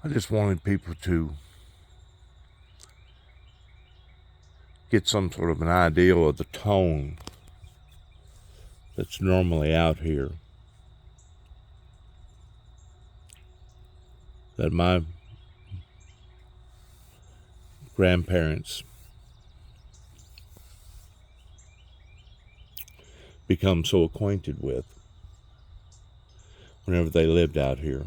I just wanted people to get some sort of an idea of the tone that's normally out here. That my grandparents become so acquainted with whenever they lived out here.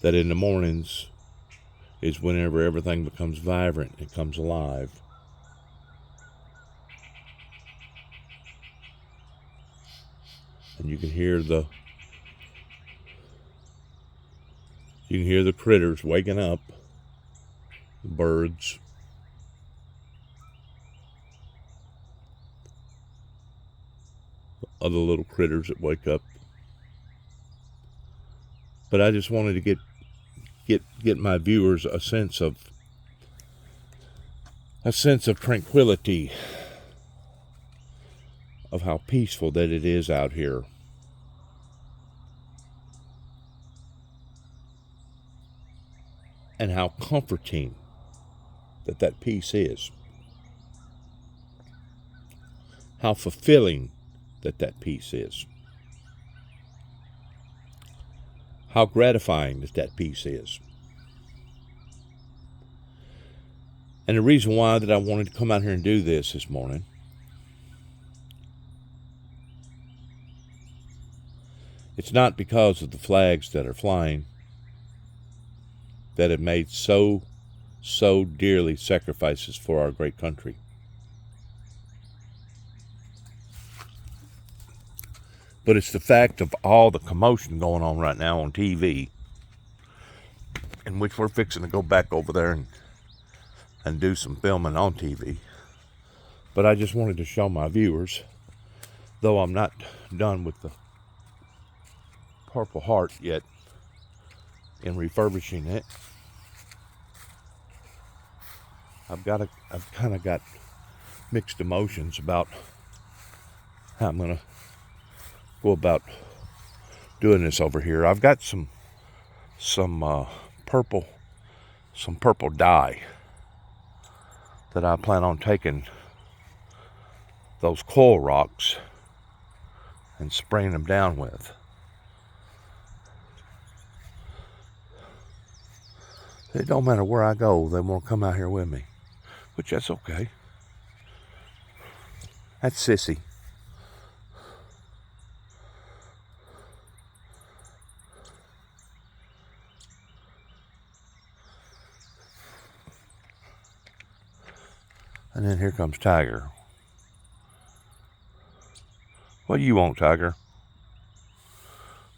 That in the mornings is whenever everything becomes vibrant, it comes alive. And you can hear the critters waking up, the birds, other little critters that wake up. But I just wanted to get my viewers a sense of tranquility, of how peaceful that it is out here. And how comforting that peace is. How fulfilling that peace is. How gratifying that peace is. And the reason why that I wanted to come out here and do this morning it's not because of the flags that are flying that have made so dearly sacrifices for our great country. But it's the fact of all the commotion going on right now on TV, in which we're fixing to go back over there and do some filming on TV. But I just wanted to show my viewers, though I'm not done with the Purple Heart yet in refurbishing it, I've kind of got mixed emotions about how I'm gonna go about doing this over here. I've got some purple dye that I plan on taking those coil rocks and spraying them down with. It don't matter where I go, they won't come out here with me, which that's okay. That's Sissy. And then here comes Tiger. What do you want, Tiger?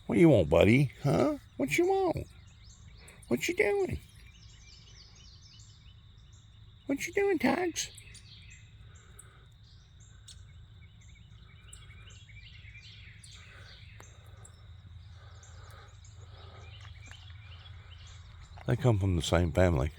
What do you want, buddy? Huh? What you want? What you doing? What you doing, Tags? They come from the same family.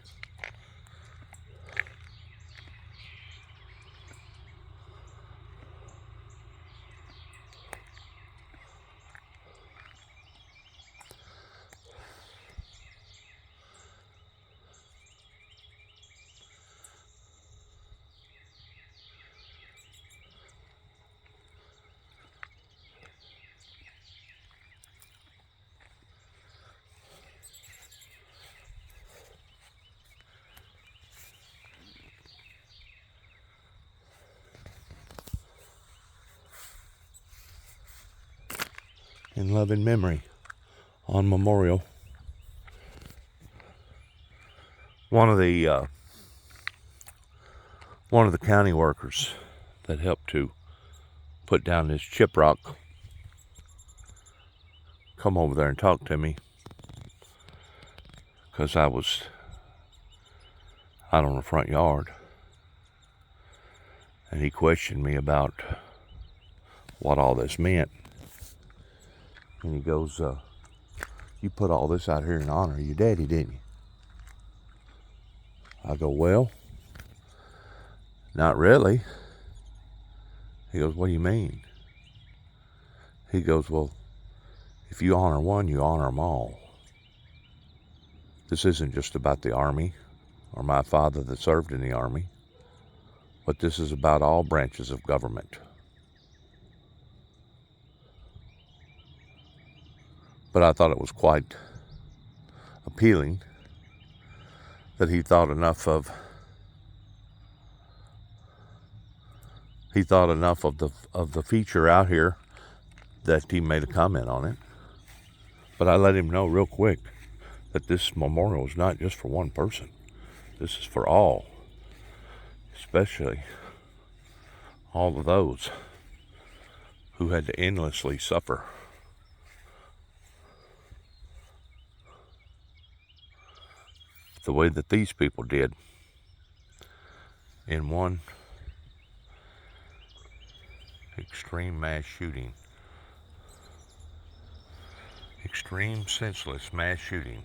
In loving memory, on Memorial, one of the county workers that helped to put down this chip rock come over there and talk to me, because I was out on the front yard, and he questioned me about what all this meant. And he goes, you put all this out here in honor of your daddy, didn't you? I go, well, not really. He goes, what do you mean? He goes, well, If you honor one, you honor them all. This isn't just about the Army or my father that served in the Army, but this is about all branches of government. But I thought it was quite appealing that he thought enough of the feature out here that he made a comment on it. But I let him know real quick that this memorial is not just for one person. This is for all, especially all of those who had to endlessly suffer the way that these people did in one extreme mass shooting. Extreme, senseless mass shooting.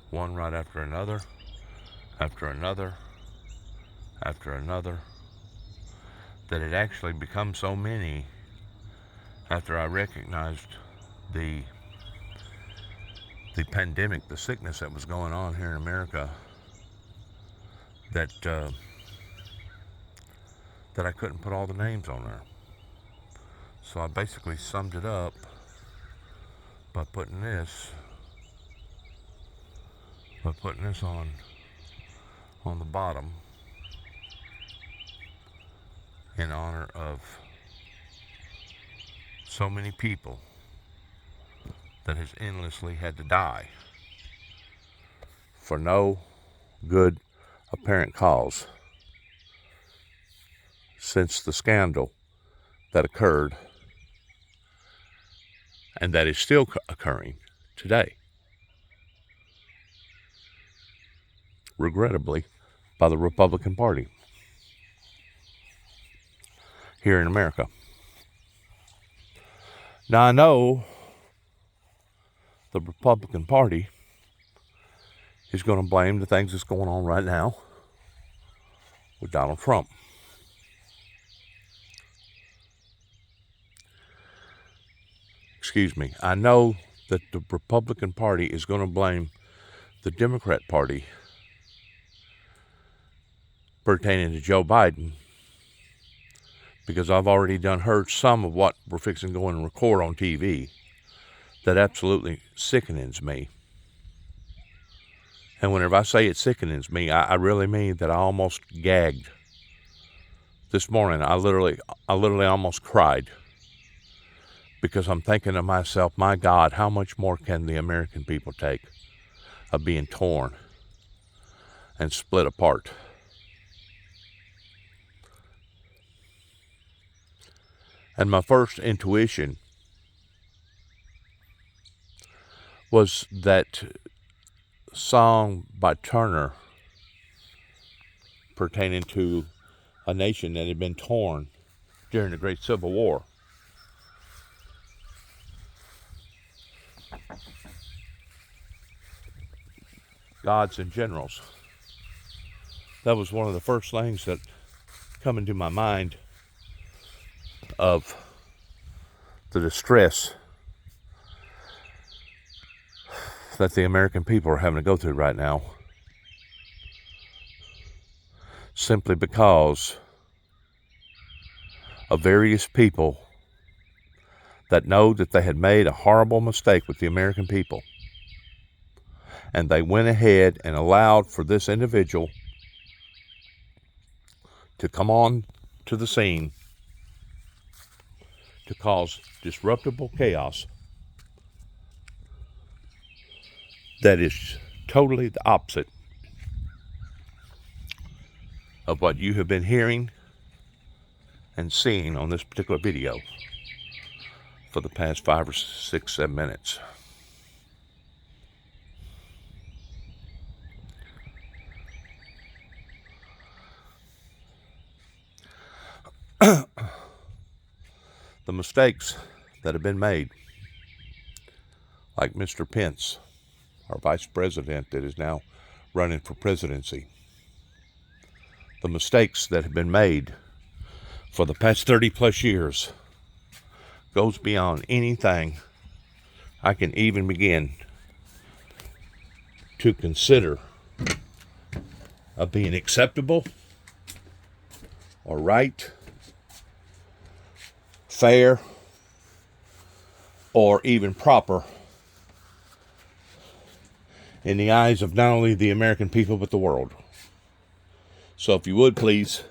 One right after another, after another, after another, that it actually become so many after I recognized the pandemic, the sickness that was going on here in America, that I couldn't put all the names on there. So I basically summed it up by putting this on the bottom in honor of so many people that has endlessly had to die for no good apparent cause since the scandal that occurred and that is still occurring today, regrettably, by the Republican Party here in America. Now, I know the Republican Party is going to blame the things that's going on right now with Donald Trump. Excuse me. I know that the Republican Party is going to blame the Democrat Party pertaining to Joe Biden, because I've already heard some of what we're fixing to go and record on TV that absolutely sickens me. And whenever I say it sickens me, I really mean that I almost gagged. This morning, I literally almost cried, because I'm thinking to myself, my God, how much more can the American people take of being torn and split apart? And my first intuition was that song by Turner pertaining to a nation that had been torn during the Great Civil War. Gods and generals. That was one of the first things that come into my mind of the distress that the American people are having to go through right now, simply because of various people that know that they had made a horrible mistake with the American people, and they went ahead and allowed for this individual to come on to the scene to cause disruptible chaos that is totally the opposite of what you have been hearing and seeing on this particular video for the past 5 or 6, 7 minutes. The mistakes that have been made, like Mr. Pence, our vice president that is now running for presidency, the mistakes that have been made for the past 30 plus years goes beyond anything I can even begin to consider of being acceptable or right, fair, or even proper in the eyes of not only the American people but the world. So if you would please,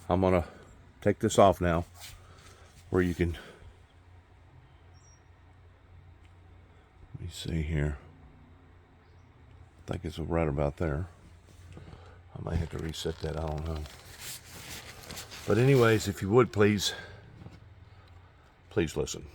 I'm going to take this off now where you can, let me see here. I think it's right about there. I might have to reset that, I don't know. But anyways, if you would please listen.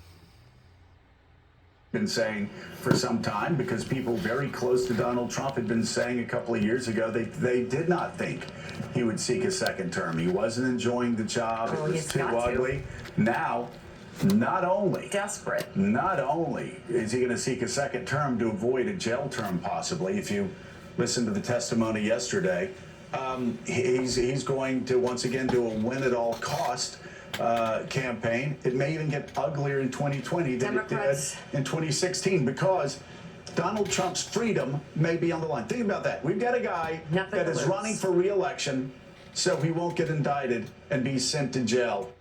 Been saying for some time, because people very close to Donald Trump had been saying a couple of years ago they did not think he would seek a second term. He wasn't enjoying the job. It was too ugly. Now, not only is he going to seek a second term to avoid a jail term possibly, if you listen to the testimony yesterday, he's going to once again do a win at all cost campaign. It may even get uglier in 2020 than it did in 2016 because Donald Trump's freedom may be on the line. Think about that. We've got a guy that is running for re-election so he won't get indicted and be sent to jail.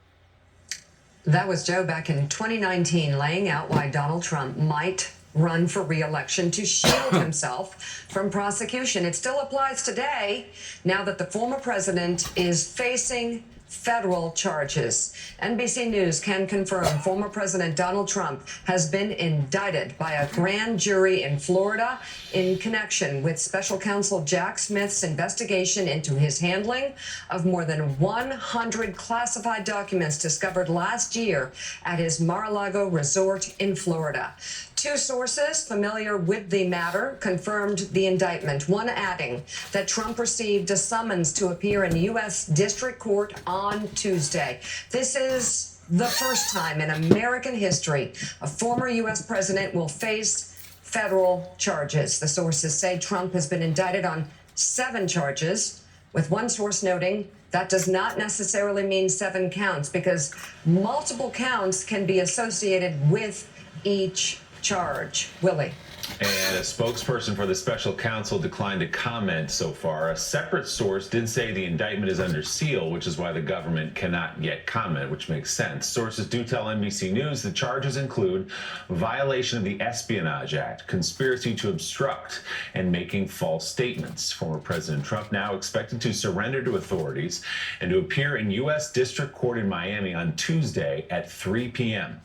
That was Joe back in 2019 laying out why Donald Trump might run for re-election to shield himself from prosecution. It still applies today now that the former president is facing federal charges. NBC News can confirm former President Donald Trump has been indicted by a grand jury in Florida in connection with special counsel Jack Smith's investigation into his handling of more than 100 classified documents discovered last year at his Mar-a-Lago resort in Florida. Two sources familiar with the matter confirmed the indictment, one adding that Trump received a summons to appear in U.S. District Court on Tuesday. This is the first time in American history a former U.S. president will face federal charges. The sources say Trump has been indicted on 7 charges, with one source noting that does not necessarily mean 7 counts because multiple counts can be associated with each charge. Willie. And a spokesperson for the special counsel declined to comment so far. A separate source did say the indictment is under seal, which is why the government cannot yet comment, which makes sense. Sources do tell NBC News the charges include violation of the Espionage Act, conspiracy to obstruct, and making false statements. Former President Trump now expected to surrender to authorities and to appear in U.S. District Court in Miami on Tuesday at 3 p.m.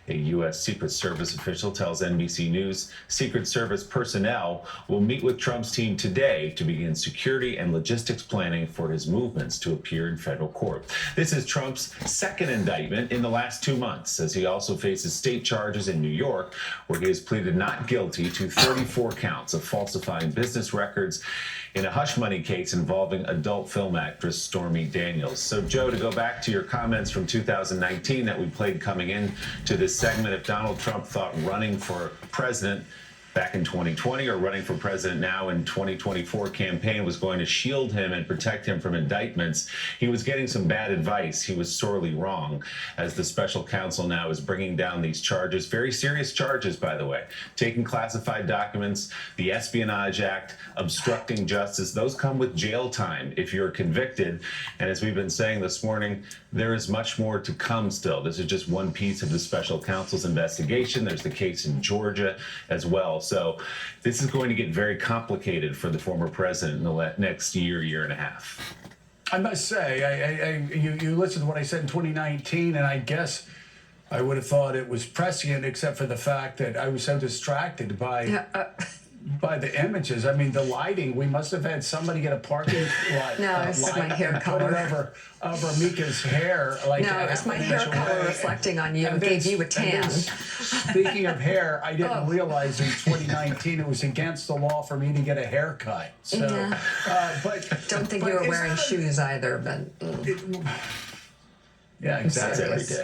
A U.S. Secret Service official tells NBC News Secret Service personnel will meet with Trump's team today to begin security and logistics planning for his movements to appear in federal court. This is Trump's second indictment in the last 2 months, as he also faces state charges in New York, where he has pleaded not guilty to 34 counts of falsifying business records in a hush money case involving adult film actress Stormy Daniels. So, Joe, to go back to your comments from 2019 that we played coming in to this segment, if Donald Trump thought running for president back in 2020 or running for president now in 2024 campaign was going to shield him and protect him from indictments, he was getting some bad advice. He was sorely wrong, as the special counsel now is bringing down these charges, very serious charges, by the way, taking classified documents, the Espionage Act, obstructing justice. Those come with jail time if you're convicted. And as we've been saying this morning, there is much more to come still. This is just one piece of the special counsel's investigation. There's the case in Georgia as well. So this is going to get very complicated for the former president in the next year and a half. I must say, you listened to what I said in 2019, and I guess I would have thought it was prescient, except for the fact that I was so distracted by the images. I mean, the lighting. We must have had somebody get a parking lot. No, it's my hair and color. Put it over Mika's hair. Like no, it's my hair color reflecting on you. It gave you a tan. Speaking of hair, I didn't realize in 2019 it was against the law for me to get a haircut. So, but don't think you were wearing shoes either, but. Yeah, exactly. That's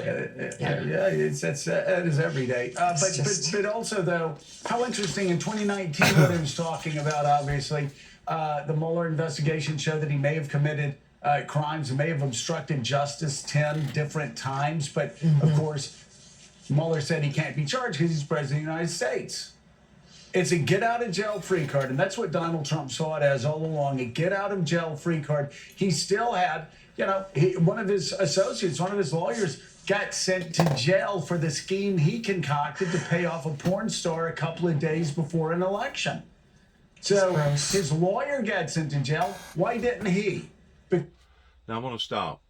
every day. It is every day. But also, though, how interesting in 2019 what he was talking about, obviously, the Mueller investigation showed that he may have committed crimes, may have obstructed justice 10 different times. But of course, Mueller said he can't be charged because he's president of the United States. It's a get out of jail free card. And that's what Donald Trump saw it as all along, a get out of jail free card. He still had, one of his associates, one of his lawyers got sent to jail for the scheme he concocted to pay off a porn star a couple of days before an election. So his lawyer got sent to jail. Why didn't he? Now I'm going to stop.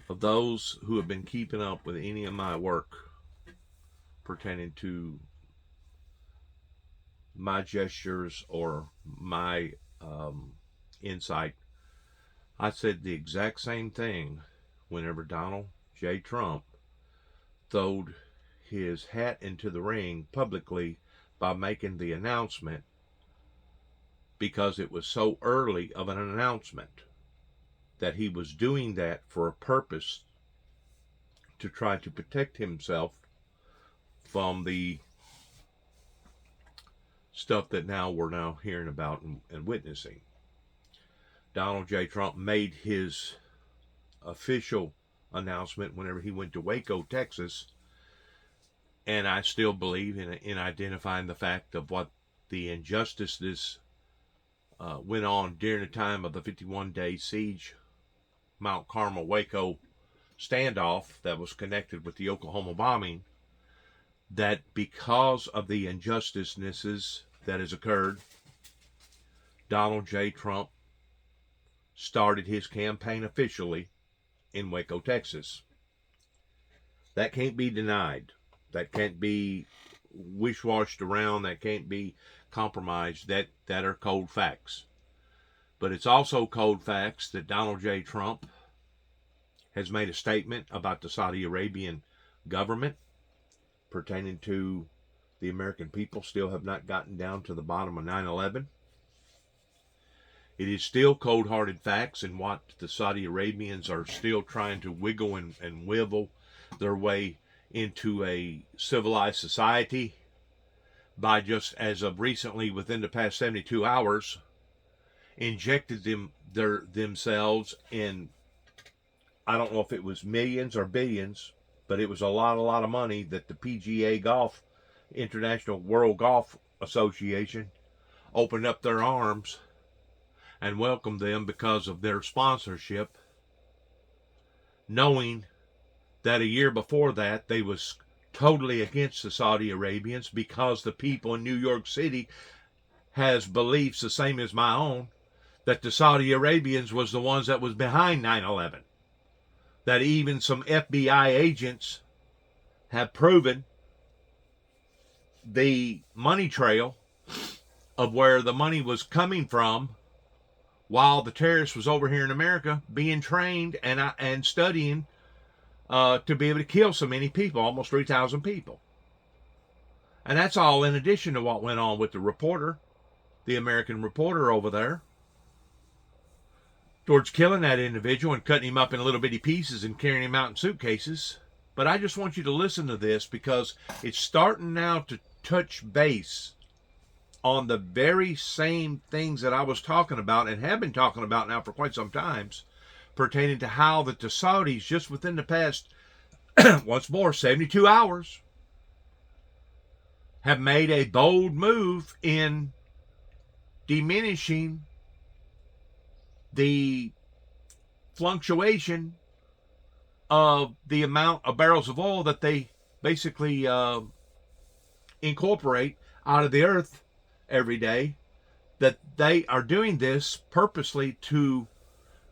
Of those who have been keeping up with any of my work pertaining to my gestures or my insight, I said the exact same thing whenever Donald J. Trump throwed his hat into the ring publicly by making the announcement, because it was so early of an announcement that he was doing that for a purpose to try to protect himself from the stuff that we're now hearing about and witnessing. Donald J. Trump made his official announcement whenever he went to Waco, Texas, and I still believe in identifying the fact of what the injustices went on during the time of the 51-day siege Mount Carmel Waco standoff that was connected with the Oklahoma bombing, that because of the injustices that has occurred, Donald J. Trump started his campaign officially in Waco, Texas. That can't be denied. That can't be wish-washed around. That can't be compromised. That are cold facts. But it's also cold facts that Donald J. Trump has made a statement about the Saudi Arabian government pertaining to the American people still have not gotten down to the bottom of 9/11. It is still cold-hearted facts in what the Saudi Arabians are still trying to wiggle and wivel their way into a civilized society by just as of recently, within the past 72 hours, injected themselves in, I don't know if it was millions or billions, but it was a lot of money that the PGA Golf, International World Golf Association, opened up their arms and welcomed them because of their sponsorship, knowing that a year before that they was totally against the Saudi Arabians because the people in New York City has beliefs the same as my own, that the Saudi Arabians was the ones that was behind 9/11. That even some FBI agents have proven the money trail of where the money was coming from while the terrorists was over here in America being trained and studying to be able to kill so many people, almost 3,000 people. And that's all in addition to what went on with the reporter, the American reporter over there, towards killing that individual and cutting him up in little bitty pieces and carrying him out in suitcases. But I just want you to listen to this because it's starting now to touch base on the very same things that I was talking about and have been talking about now for quite some times, pertaining to how that the Saudis just within the past, once more, 72 hours, have made a bold move in diminishing the fluctuation of the amount of barrels of oil that they basically incorporate out of the earth every day, that they are doing this purposely to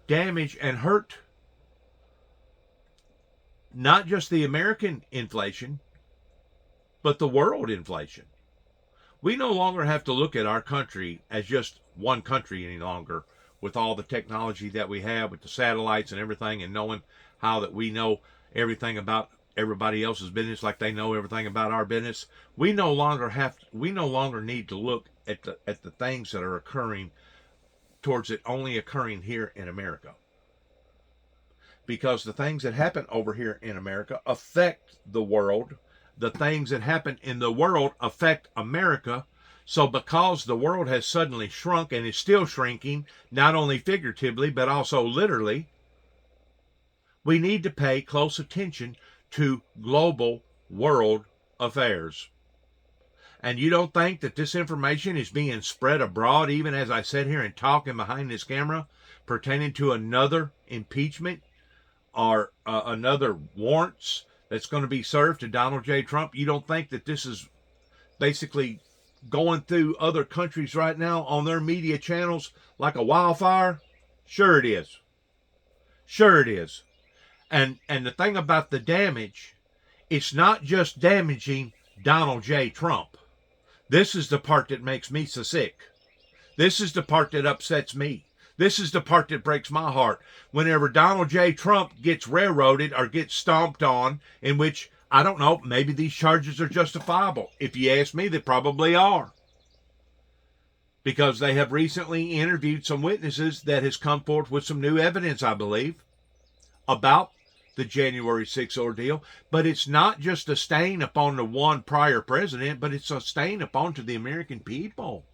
damage and hurt not just the American inflation, but the world inflation. We no longer have to look at our country as just one country any longer, with all the technology that we have with the satellites and everything, and knowing how that we know everything about everybody else's business like they know everything about our business. We no longer need to look at the things that are occurring towards it only occurring here in America. Because the things that happen over here in America affect the world. The things that happen in the world affect America So because the world has suddenly shrunk and is still shrinking, not only figuratively, but also literally, we need to pay close attention to global world affairs. And you don't think that this information is being spread abroad, even as I sit here and talking behind this camera, pertaining to another impeachment or another warrants that's going to be served to Donald J. Trump? You don't think that this is basically going through other countries right now on their media channels like a wildfire? Sure it is. Sure it is. And the thing about the damage, it's not just damaging Donald J. Trump. This is the part that makes me so sick. This is the part that upsets me. This is the part that breaks my heart. Whenever Donald J. Trump gets railroaded or gets stomped on, in which, I don't know, maybe these charges are justifiable. If you ask me, they probably are. Because they have recently interviewed some witnesses that has come forth with some new evidence, I believe, about the January 6th ordeal. But it's not just a stain upon the one prior president, but it's a stain upon to the American people.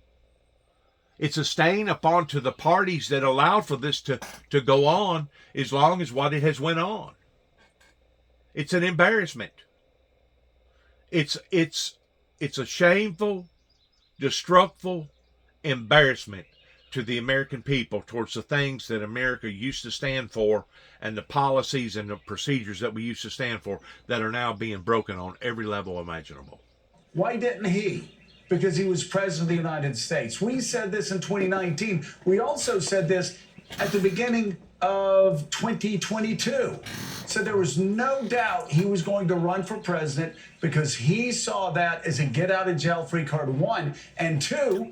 It's a stain upon to the parties that allowed for this to go on as long as what it has went on. It's an embarrassment. It's a shameful, destructive embarrassment to the American people towards the things that America used to stand for and the policies and the procedures that we used to stand for that are now being broken on every level imaginable. Why didn't he? Because he was president of the United States. We said this in 2019. We also said this at the beginning of 2022. So there was no doubt he was going to run for president because he saw that as a get out of jail free card, one. And two,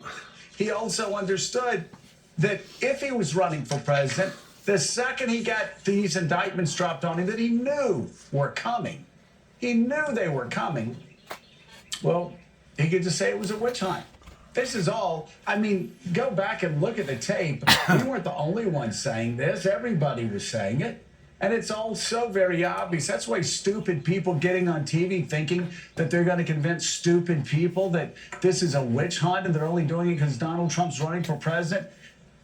he also understood that if he was running for president, the second he got these indictments dropped on him that he knew were coming, he knew they were coming, well, he could just say it was a witch hunt. This is all, I mean, go back and look at the tape. We weren't the only ones saying this. Everybody was saying it. And it's all so very obvious. That's why stupid people getting on TV thinking that they're going to convince stupid people that this is a witch hunt and they're only doing it because Donald Trump's running for president.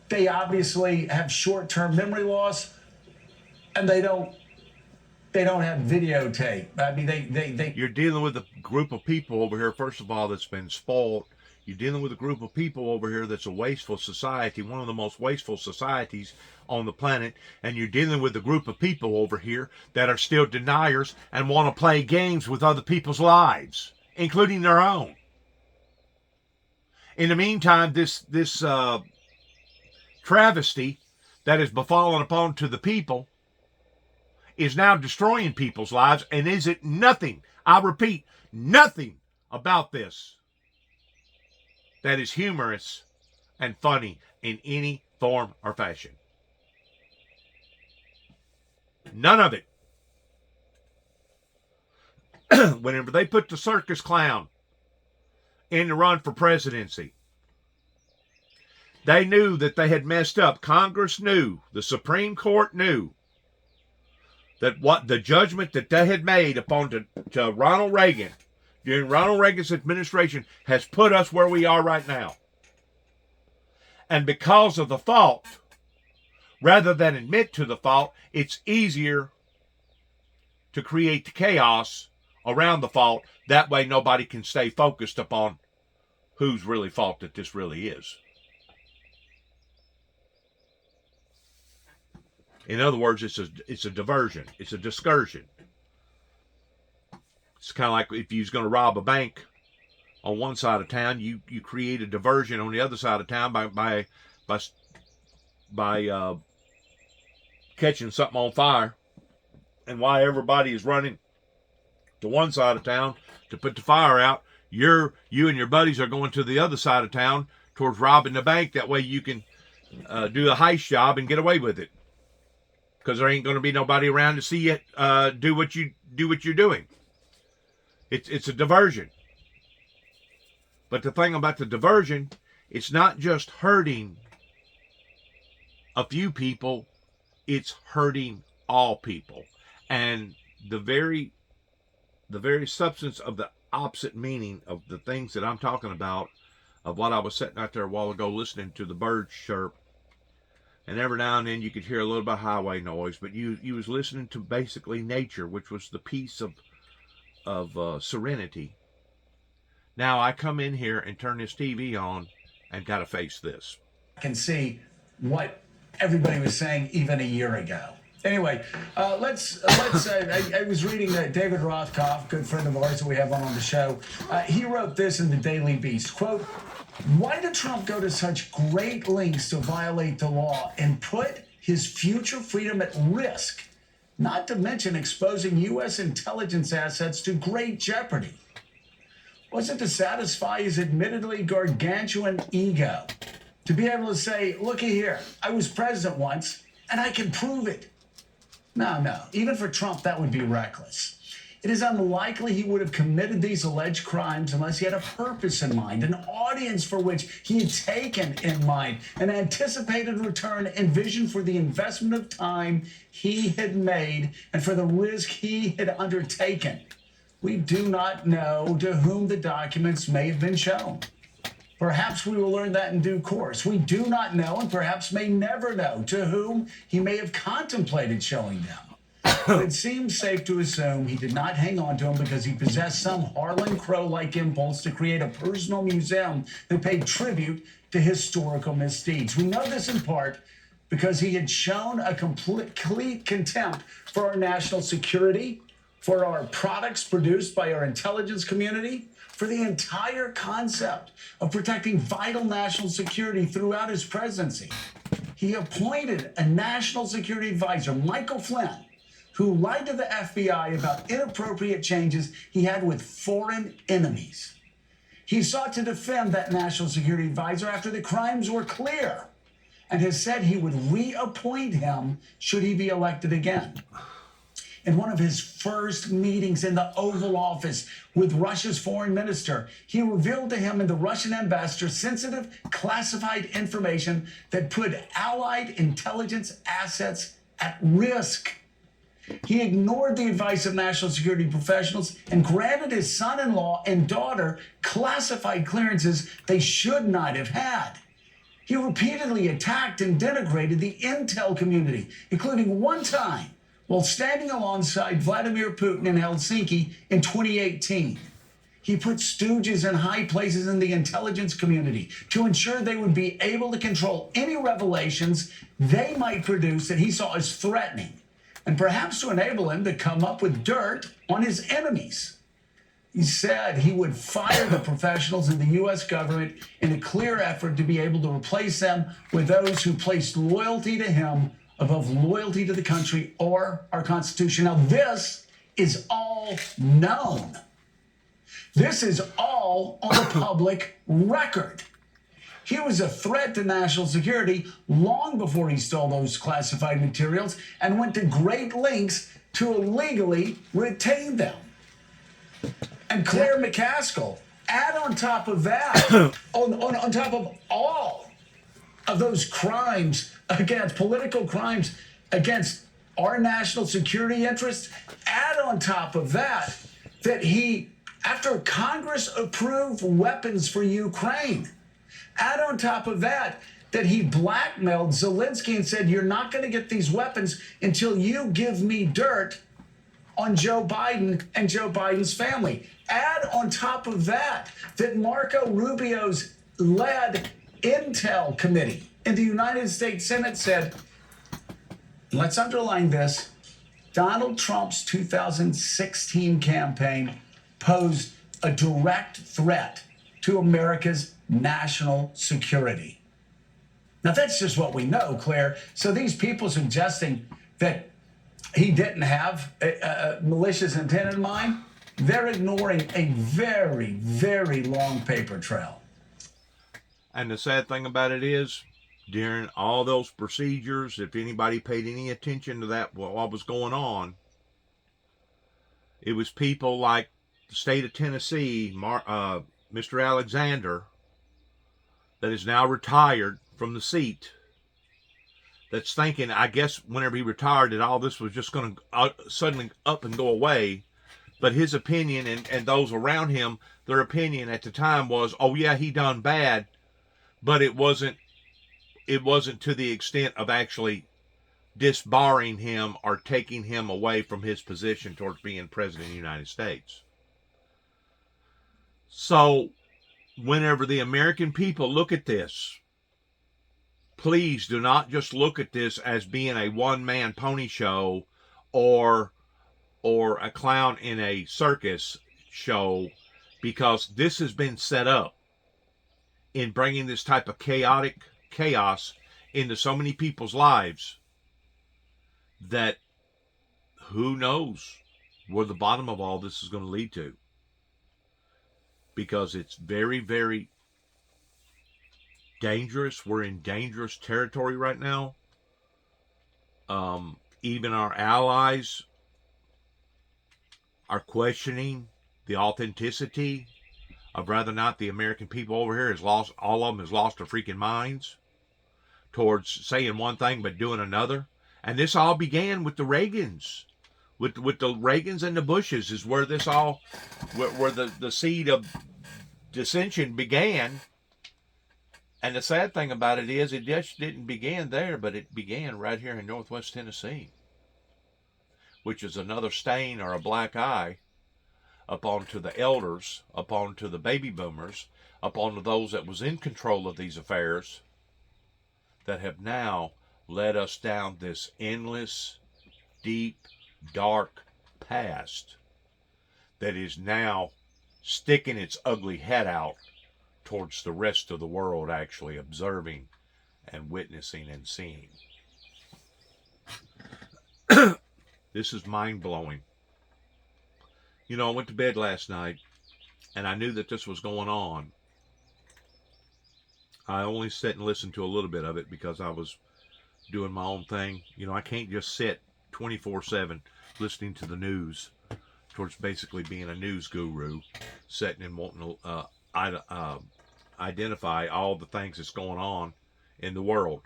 They obviously have short-term memory loss, and they don't have videotape. I mean, they You're dealing with a group of people over here, first of all, that's been spoiled. You're dealing with a group of people over here that's a wasteful society, one of the most wasteful societies on the planet. And you're dealing with a group of people over here that are still deniers and want to play games with other people's lives, including their own. In the meantime, this travesty that has befallen upon to the people is now destroying people's lives, and is it nothing, I repeat, nothing about this that is humorous and funny in any form or fashion. None of it. Whenever they put the circus clown in the run for presidency, they knew that they had messed up. Congress knew, the Supreme Court knew, that what the judgment that they had made upon to Ronald Reagan during Ronald Reagan's administration has put us where we are right now. And because of the fault, rather than admit to the fault, it's easier to create the chaos around the fault. That way nobody can stay focused upon whose really fault that this really is. In other words, it's a diversion. It's a discursion. It's kind of like if you was going to rob a bank on one side of town, you create a diversion on the other side of town by catching something on fire. And while everybody is running to one side of town to put the fire out, you and your buddies are going to the other side of town towards robbing the bank. That way you can do a heist job and get away with it. Because there ain't going to be nobody around to see you do what you're doing. It's a diversion. But the thing about the diversion, it's not just hurting a few people, it's hurting all people. And the very substance of the opposite meaning of the things that I'm talking about of what I was sitting out there a while ago listening to the birds chirp. And every now and then you could hear a little bit of highway noise, but you was listening to basically nature, which was the peace of serenity. Now I come in here and turn this TV on and got to face this. I can see what everybody was saying even a year ago. Anyway, I was reading David Rothkopf, good friend of ours that we have on the show. He wrote this in the Daily Beast, quote, "Why did Trump go to such great lengths to violate the law and put his future freedom at risk, not to mention exposing U.S. intelligence assets to great jeopardy? Was it to satisfy his admittedly gargantuan ego? To be able to say, looky here, I was president once, and I can prove it." No. Even for Trump, that would be reckless. It is unlikely he would have committed these alleged crimes unless he had a purpose in mind, an audience for which he had taken in mind, an anticipated return and vision for the investment of time he had made and for the risk he had undertaken. We do not know to whom the documents may have been shown. Perhaps we will learn that in due course. We do not know, and perhaps may never know, to whom he may have contemplated showing them. But it seems safe to assume he did not hang on to them because he possessed some Harlan Crow-like impulse to create a personal museum that paid tribute to historical misdeeds. We know this in part because he had shown a complete contempt for our national security, for our products produced by our intelligence community, for the entire concept of protecting vital national security throughout his presidency. He appointed a national security advisor, Michael Flynn, who lied to the FBI about inappropriate changes he had with foreign enemies. He sought to defend that national security advisor after the crimes were clear, and has said he would reappoint him should he be elected again. In one of his first meetings in the Oval Office with Russia's foreign minister, he revealed to him and the Russian ambassador sensitive, classified information that put Allied intelligence assets at risk. He ignored the advice of national security professionals and granted his son-in-law and daughter classified clearances they should not have had. He repeatedly attacked and denigrated the intel community, including one time while standing alongside Vladimir Putin in Helsinki in 2018. He put stooges in high places in the intelligence community to ensure they would be able to control any revelations they might produce that he saw as threatening, and perhaps to enable him to come up with dirt on his enemies. He said he would fire the professionals in the U.S. government in a clear effort to be able to replace them with those who placed loyalty to him above loyalty to the country or our Constitution. Now, this is all known. This is all on the public record. He was a threat to national security long before he stole those classified materials and went to great lengths to illegally retain them. And Claire McCaskill, add on top of that, on top of all of those crimes against political crimes against our national security interests, add on top of that he, after Congress approved weapons for Ukraine, add on top of that he blackmailed Zelensky and said, you're not going to get these weapons until you give me dirt on Joe Biden and Joe Biden's family. Add on top of that Marco Rubio's led Intel Committee in the United States Senate said, let's underline this, Donald Trump's 2016 campaign posed a direct threat to America's national security. Now, that's just what we know, Claire. So these people suggesting that he didn't have a malicious intent in mind, they're ignoring a very, very long paper trail. And the sad thing about it is, during all those procedures, if anybody paid any attention to that, what was going on, it was people like the state of Tennessee, Mr. Alexander, that is now retired from the seat, that's thinking, I guess, whenever he retired, that all this was just going to suddenly up and go away. But his opinion and those around him, their opinion at the time was, oh yeah, he done bad, but it wasn't to the extent of actually disbarring him or taking him away from his position towards being president of the United States. So whenever the American people look at this, please do not just look at this as being a one-man pony show or a clown in a circus show, because this has been set up in bringing this type of chaotic chaos into so many people's lives that who knows where the bottom of all this is going to lead to. Because it's very, very dangerous. We're in dangerous territory right now. Even our allies are questioning the authenticity of whether or not the American people over here all of them has lost their freaking minds towards saying one thing but doing another. And this all began with the Reagans. With the Reagans and the Bushes is where this all, where the seed of dissension began. And the sad thing about it is, it just didn't begin there, but it began right here in Northwest Tennessee, which is another stain or a black eye upon to the elders, upon to the baby boomers, upon to those that was in control of these affairs, that have now led us down this endless, deep, dark past that is now sticking its ugly head out towards the rest of the world, actually observing and witnessing and seeing. This is mind-blowing. You know, I went to bed last night and I knew that this was going on. I only sat and listened to a little bit of it because I was doing my own thing. You know, I can't just sit 24/7 listening to the news, towards basically being a news guru, sitting and wanting to identify all the things that's going on in the world,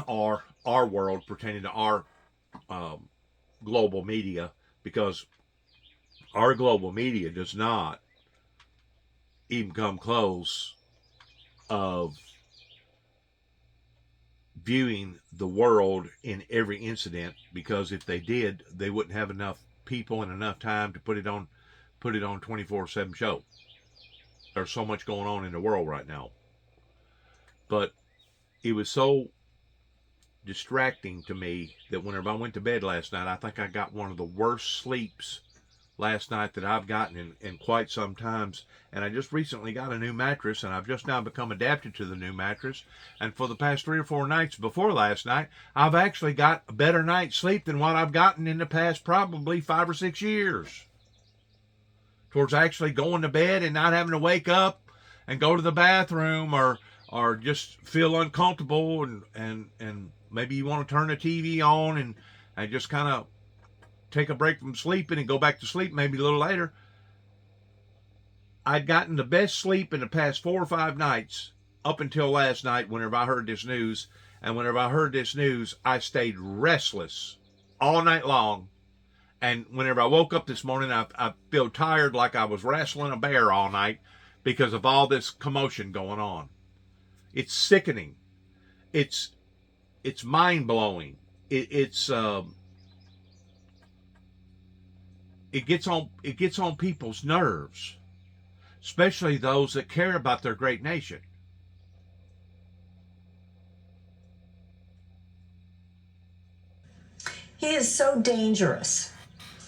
or our world pertaining to our global media, because our global media does not even come close of viewing the world in every incident, because if they did, they wouldn't have enough people and enough time to put it on 24/7 show. There's so much going on in the world right now. But it was so distracting to me that whenever I went to bed last night, I think I got one of the worst sleeps last night that I've gotten in quite some times. And I just recently got a new mattress, and I've just now become adapted to the new mattress. And for the past 3 or 4 nights before last night, I've actually got a better night's sleep than what I've gotten in the past probably 5 or 6 years. Towards actually going to bed and not having to wake up and go to the bathroom or just feel uncomfortable and maybe you want to turn the TV on and just kind of take a break from sleeping and go back to sleep maybe a little later. I'd gotten the best sleep in the past 4 or 5 nights up until last night whenever I heard this news. And whenever I heard this news, I stayed restless all night long. And whenever I woke up this morning, I feel tired, like I was wrestling a bear all night because of all this commotion going on. It's sickening. It's mind-blowing. It gets on people's nerves, especially those that care about their great nation. He is so dangerous.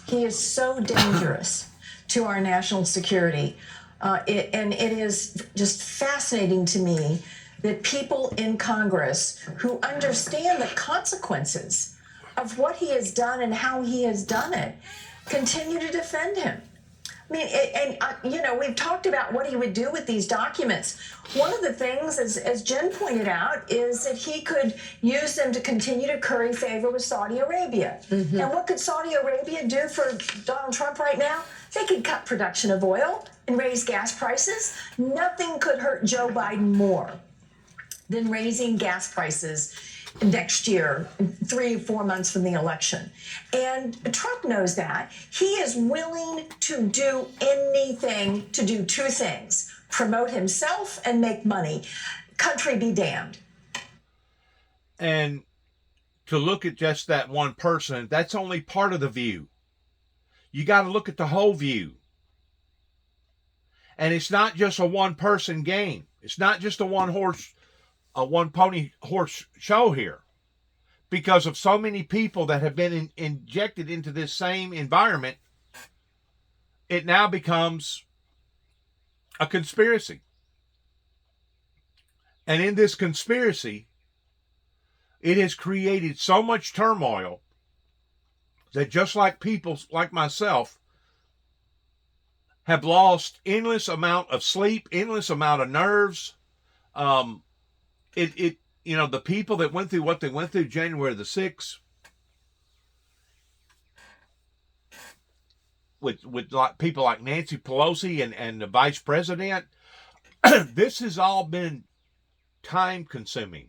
He is so dangerous to our national security. And it is just fascinating to me that people in Congress who understand the consequences of what he has done and how he has done it continue to defend him. I mean, we've talked about what he would do with these documents. One of the things, as Jen pointed out, is that he could use them to continue to curry favor with Saudi Arabia. Mm-hmm. And what could Saudi Arabia do for Donald Trump right now? They could cut production of oil and raise gas prices. Nothing could hurt Joe Biden more than raising gas prices next year, 3-4 months from the election. And Trump knows that. He is willing to do anything to do two things: promote himself and make money. Country be damned. And to look at just that one person, that's only part of the view. You got to look at the whole view. And it's not just a one-person game. It's not just a one-pony horse show here. Because of so many people that have been injected into this same environment, it now becomes a conspiracy. And in this conspiracy, it has created so much turmoil that just like people like myself have lost endless amount of sleep, endless amount of nerves. The people that went through what they went through January the 6th, with like people like Nancy Pelosi and the vice president, this has all been time consuming.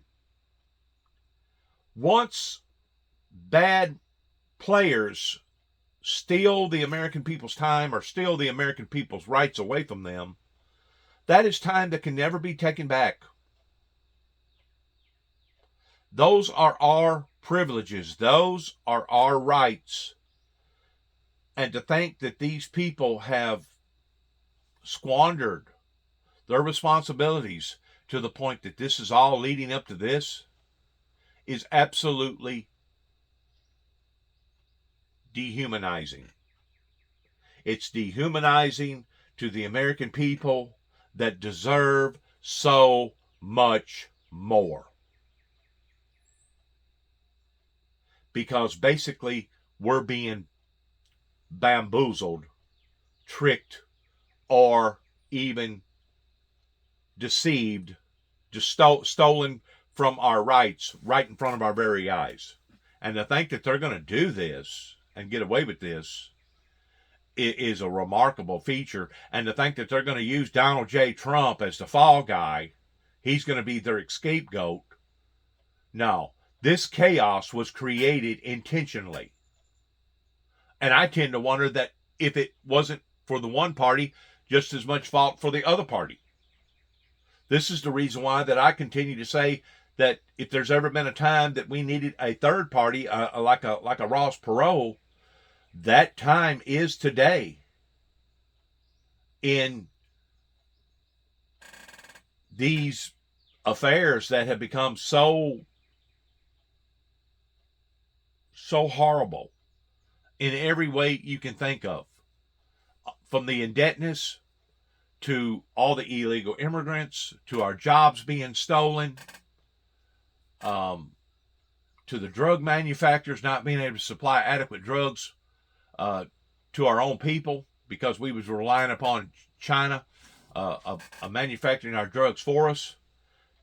Once bad players steal the American people's time or steal the American people's rights away from them, that is time that can never be taken back. Those are our privileges. Those are our rights. And to think that these people have squandered their responsibilities to the point that this is all leading up to this is absolutely dehumanizing. It's dehumanizing to the American people that deserve so much more. Because basically we're being bamboozled, tricked, or even deceived, just stolen from our rights right in front of our very eyes. And to think that they're going to do this and get away with this is a remarkable feature. And to think that they're going to use Donald J. Trump as the fall guy, he's going to be their scapegoat. No, this chaos was created intentionally. And I tend to wonder that if it wasn't for the one party, just as much fault for the other party. This is the reason why that I continue to say that if there's ever been a time that we needed a third party, like a Ross Perot, that time is today. In these affairs that have become so horrible in every way you can think of, from the indebtedness to all the illegal immigrants, to our jobs being stolen, to the drug manufacturers not being able to supply adequate drugs to our own people because we was relying upon China manufacturing our drugs for us,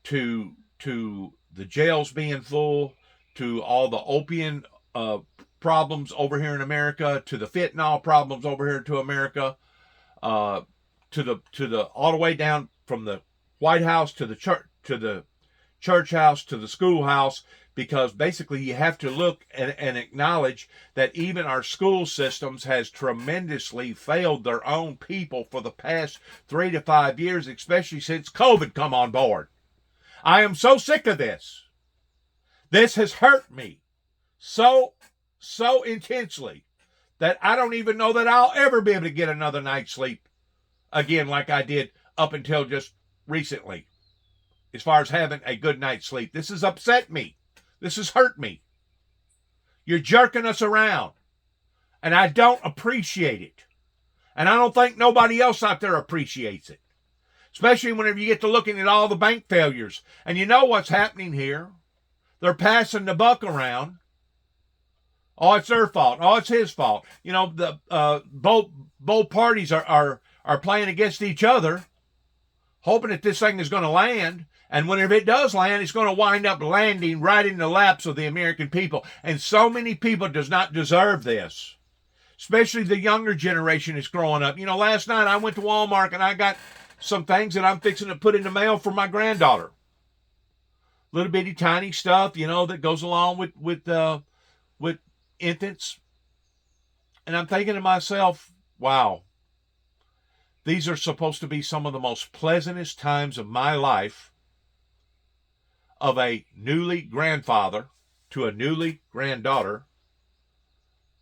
to the jails being full, to all the opium problems over here in America, to the fentanyl problems over here to America, to the all the way down from the White House to the church house to the schoolhouse, because basically you have to look and acknowledge that even our school systems has tremendously failed their own people for the past 3 to 5 years, especially since COVID come on board. I am so sick of this. This has hurt me so intensely that I don't even know that I'll ever be able to get another night's sleep again like I did up until just recently, as far as having a good night's sleep. This has upset me. This has hurt me. You're jerking us around, and I don't appreciate it. And I don't think nobody else out there appreciates it, especially whenever you get to looking at all the bank failures. And you know what's happening here. They're passing the buck around. Oh, it's their fault. Oh, it's his fault. You know, the both parties are playing against each other, hoping that this thing is going to land. And whenever it does land, it's going to wind up landing right in the laps of the American people. And so many people does not deserve this, especially the younger generation is growing up. You know, last night I went to Walmart and I got some things that I'm fixing to put in the mail for my granddaughter. little bitty tiny stuff, that goes along with infants. And I'm thinking to myself, wow, these are supposed to be some of the most pleasantest times of my life, of a newly grandfather to a newly granddaughter.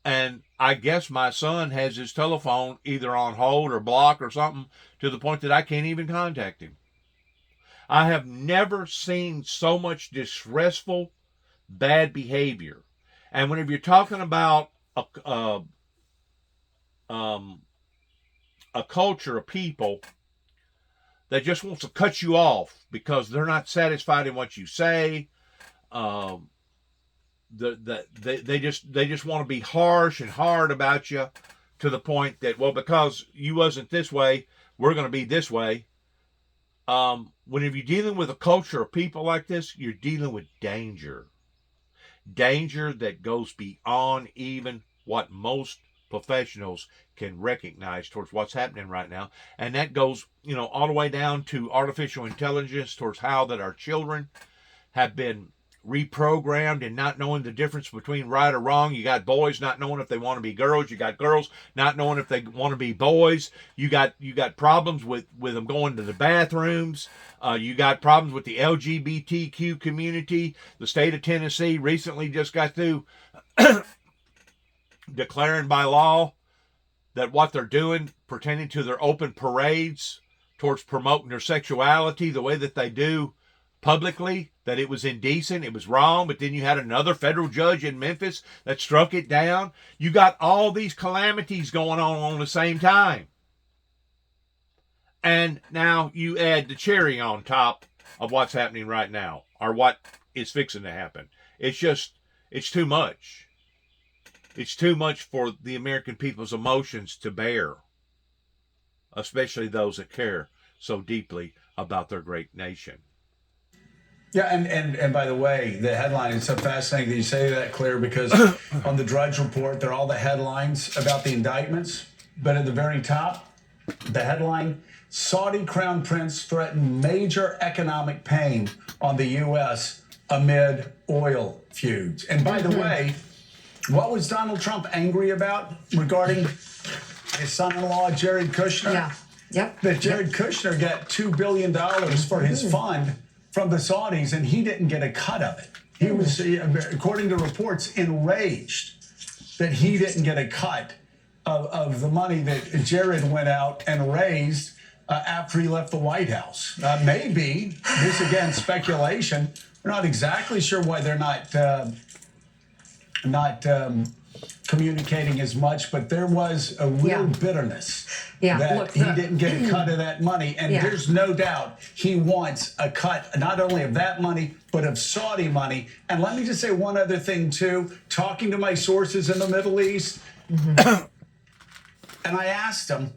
And I guess my son has his telephone either on hold or block or something, to the point that I can't even contact him. I have never seen so much disrespectful, bad behavior. And whenever you're talking about a culture of people that just wants to cut you off because they're not satisfied in what you say, they just want to be harsh and hard about you, to the point that, well, because you wasn't this way, we're going to be this way. Whenever you're dealing with a culture of people like this, you're dealing with danger that goes beyond even what most professionals can recognize towards what's happening right now. And that goes, all the way down to artificial intelligence, towards how that our children have been reprogrammed and not knowing the difference between right or wrong. You got boys not knowing if they want to be girls. You got girls not knowing if they want to be boys. You got problems with them going to the bathrooms. You got problems with the LGBTQ community. The state of Tennessee recently just got through declaring by law that what they're doing pertaining to their open parades towards promoting their sexuality the way that they do publicly, that it was indecent, it was wrong. But then you had another federal judge in Memphis that struck it down. You got all these calamities going on the same time. And now you add the cherry on top of what's happening right now, or what is fixing to happen. It's too much. It's too much for the American people's emotions to bear, especially those that care so deeply about their great nation. Yeah, and by the way, the headline is so fascinating that you say that, Claire, because on the Drudge Report, there are all the headlines about the indictments. But at the very top, the headline, Saudi Crown Prince threatened major economic pain on the U.S. amid oil feuds. And by the way, what was Donald Trump angry about regarding his son-in-law, Jared Kushner? Yeah. Yep. That Jared Kushner got $2 billion for his fund from the Saudis, and he didn't get a cut of it. He was, according to reports, enraged that he didn't get a cut of the money that Jared went out and raised after he left the White House. Maybe, this again, speculation. We're not exactly sure why they're not communicating as much, but there was a real bitterness that he didn't get a cut of that money. And there's no doubt he wants a cut, not only of that money, but of Saudi money. And let me just say one other thing, too. Talking to my sources in the Middle East, and I asked them,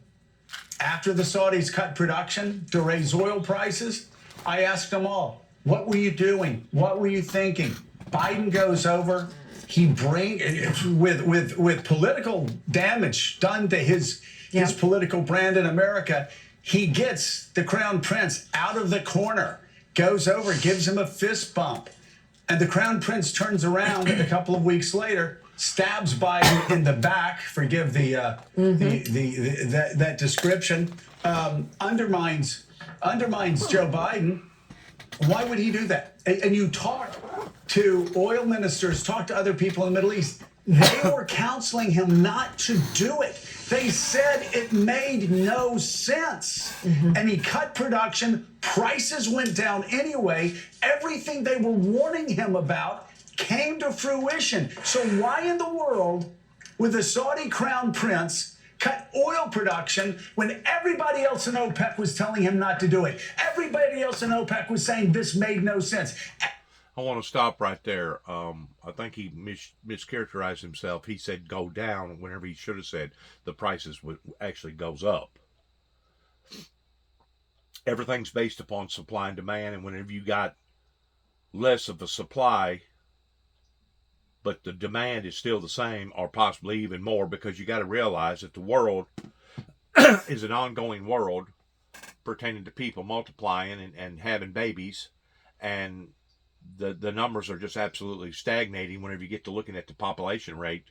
after the Saudis cut production to raise oil prices, I asked them all, what were you doing? What were you thinking? Biden goes over. He with political damage done to his political brand in America, he gets the Crown Prince out of the corner, goes over, gives him a fist bump, and the Crown Prince turns around a couple of weeks later, stabs Biden in the back. Forgive that description. Undermines Joe Biden. Why would he do that? And you talk to oil ministers, talk to other people in the Middle East. They were counseling him not to do it. They said it made no sense. And he cut production. Prices went down anyway. Everything they were warning him about came to fruition. So why in the world would the Saudi Crown Prince cut oil production when everybody else in OPEC was telling him not to do it? Everybody else in OPEC was saying this made no sense. I want to stop right there. I think he mischaracterized himself. He said go down whenever he should have said the prices would actually goes up. Everything's based upon supply and demand, and whenever you got less of a supply, but the demand is still the same, or possibly even more, because you got to realize that the world is an ongoing world pertaining to people multiplying and having babies, and the numbers are just absolutely stagnating whenever you get to looking at the population rate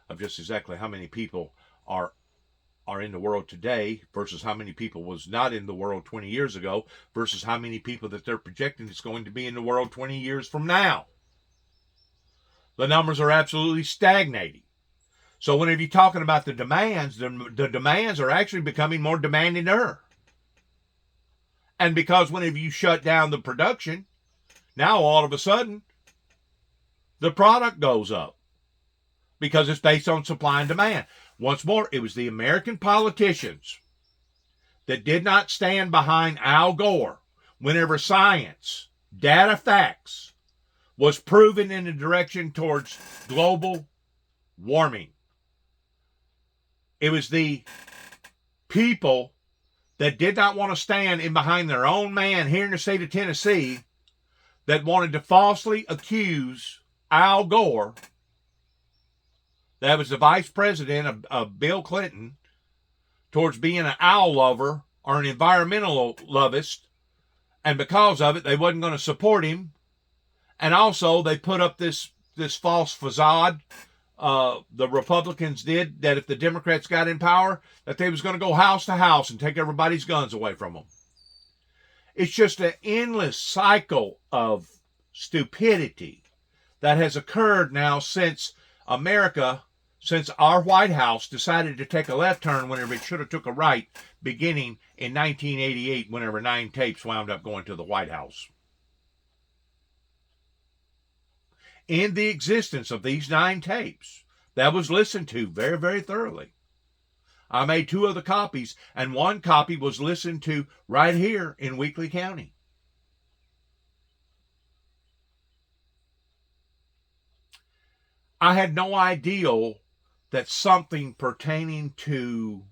of just exactly how many people are in the world today versus how many people was not in the world 20 years ago versus how many people that they're projecting is going to be in the world 20 years from now. The numbers are absolutely stagnating. So whenever you're talking about the demands, the demands are actually becoming more demanding-er. And because whenever you shut down the production, now all of a sudden, the product goes up because it's based on supply and demand. Once more, it was the American politicians that did not stand behind Al Gore whenever science, data, facts was proven in the direction towards global warming. It was the people that did not want to stand in behind their own man here in the state of Tennessee that wanted to falsely accuse Al Gore, that was the vice president of Bill Clinton, towards being an owl lover or an environmental lovist, and because of it, they wasn't going to support him. And also, they put up this false facade, the Republicans did, that if the Democrats got in power, that they was going to go house to house and take everybody's guns away from them. It's just an endless cycle of stupidity that has occurred now since our White House decided to take a left turn whenever it should have took a right, beginning in 1988, whenever 9 tapes wound up going to the White House. In the existence of these 9 tapes, that was listened to very, very thoroughly. I made 2 other copies, and 1 copy was listened to right here in Weakley County. I had no idea that something pertaining to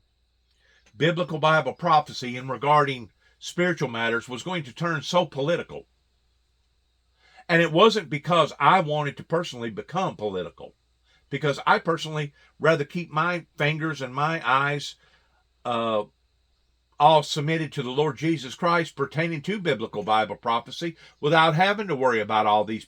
biblical Bible prophecy and regarding spiritual matters was going to turn so political. And it wasn't because I wanted to personally become political, because I personally rather keep my fingers and my eyes all submitted to the Lord Jesus Christ pertaining to biblical Bible prophecy without having to worry about all these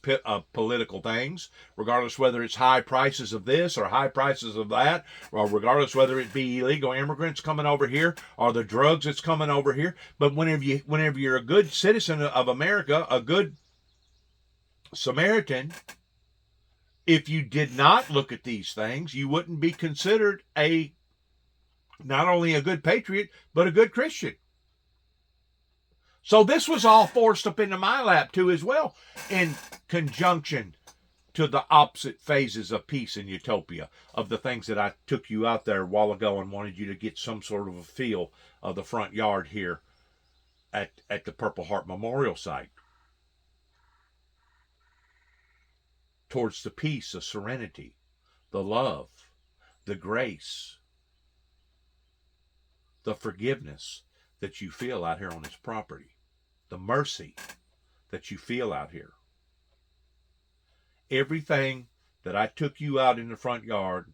political things, regardless whether it's high prices of this or high prices of that, or regardless whether it be illegal immigrants coming over here or the drugs that's coming over here. But whenever you're a good citizen of America, a good Samaritan, if you did not look at these things, you wouldn't be considered not only a good patriot, but a good Christian. So this was all forced up into my lap too as well, in conjunction to the opposite phases of peace and utopia, of the things that I took you out there a while ago and wanted you to get some sort of a feel of the front yard here at the Purple Heart Memorial Site. Towards the peace, the serenity, the love, the grace, the forgiveness that you feel out here on this property, the mercy that you feel out here. Everything that I took you out in the front yard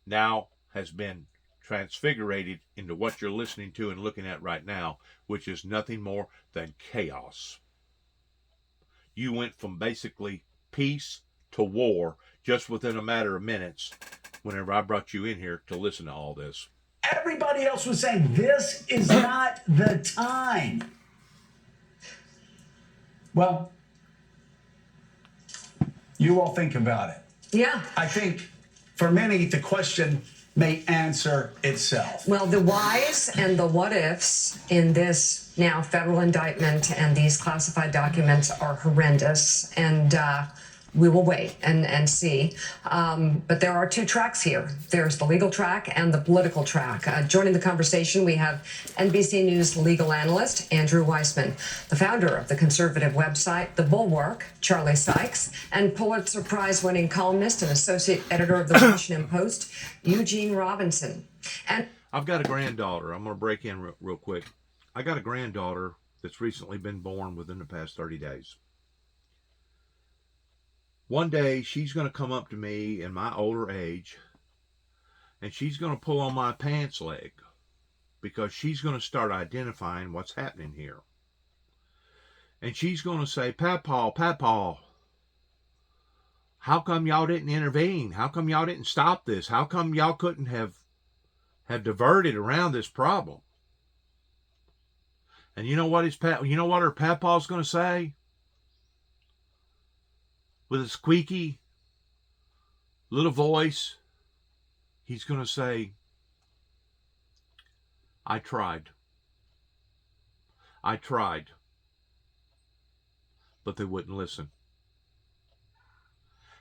now has been transfigurated into what you're listening to and looking at right now, which is nothing more than chaos. You went from basically peace to war just within a matter of minutes whenever I brought you in here to listen to all this. Everybody else was saying this is not the time. Well, you all think about it. Yeah. I think for many, the question may answer itself. Well, the whys and the what ifs in this now federal indictment and these classified documents are horrendous. And we will wait and see. But there are 2 tracks here. There's the legal track and the political track. Joining the conversation, we have NBC News legal analyst Andrew Weissman, the founder of the conservative website The Bulwark, Charlie Sykes, and Pulitzer Prize-winning columnist and associate editor of the Washington Post, Eugene Robinson. And I've got a granddaughter. I'm going to break in real quick. I got a granddaughter that's recently been born within the past 30 days. One day, she's going to come up to me in my older age, and she's going to pull on my pants leg because she's going to start identifying what's happening here. And she's going to say, Papaw, how come y'all didn't intervene? How come y'all didn't stop this? How come y'all couldn't have diverted around this problem? And you know what her Papaw's going to say? With a squeaky little voice, he's going to say, I tried. But they wouldn't listen.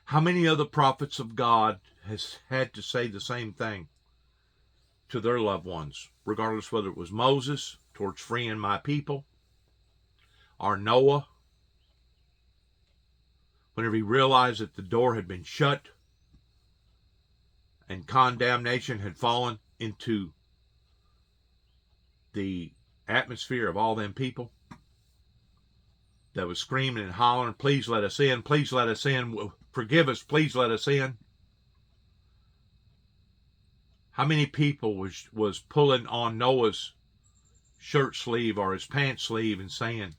How many other prophets of God has had to say the same thing to their loved ones, regardless whether it was Moses towards freeing my people, or Noah, whenever he realized that the door had been shut and condemnation had fallen into the atmosphere of all them people that was screaming and hollering, please let us in, forgive us, please let us in. How many people was pulling on Noah's shirt sleeve or his pants sleeve and saying,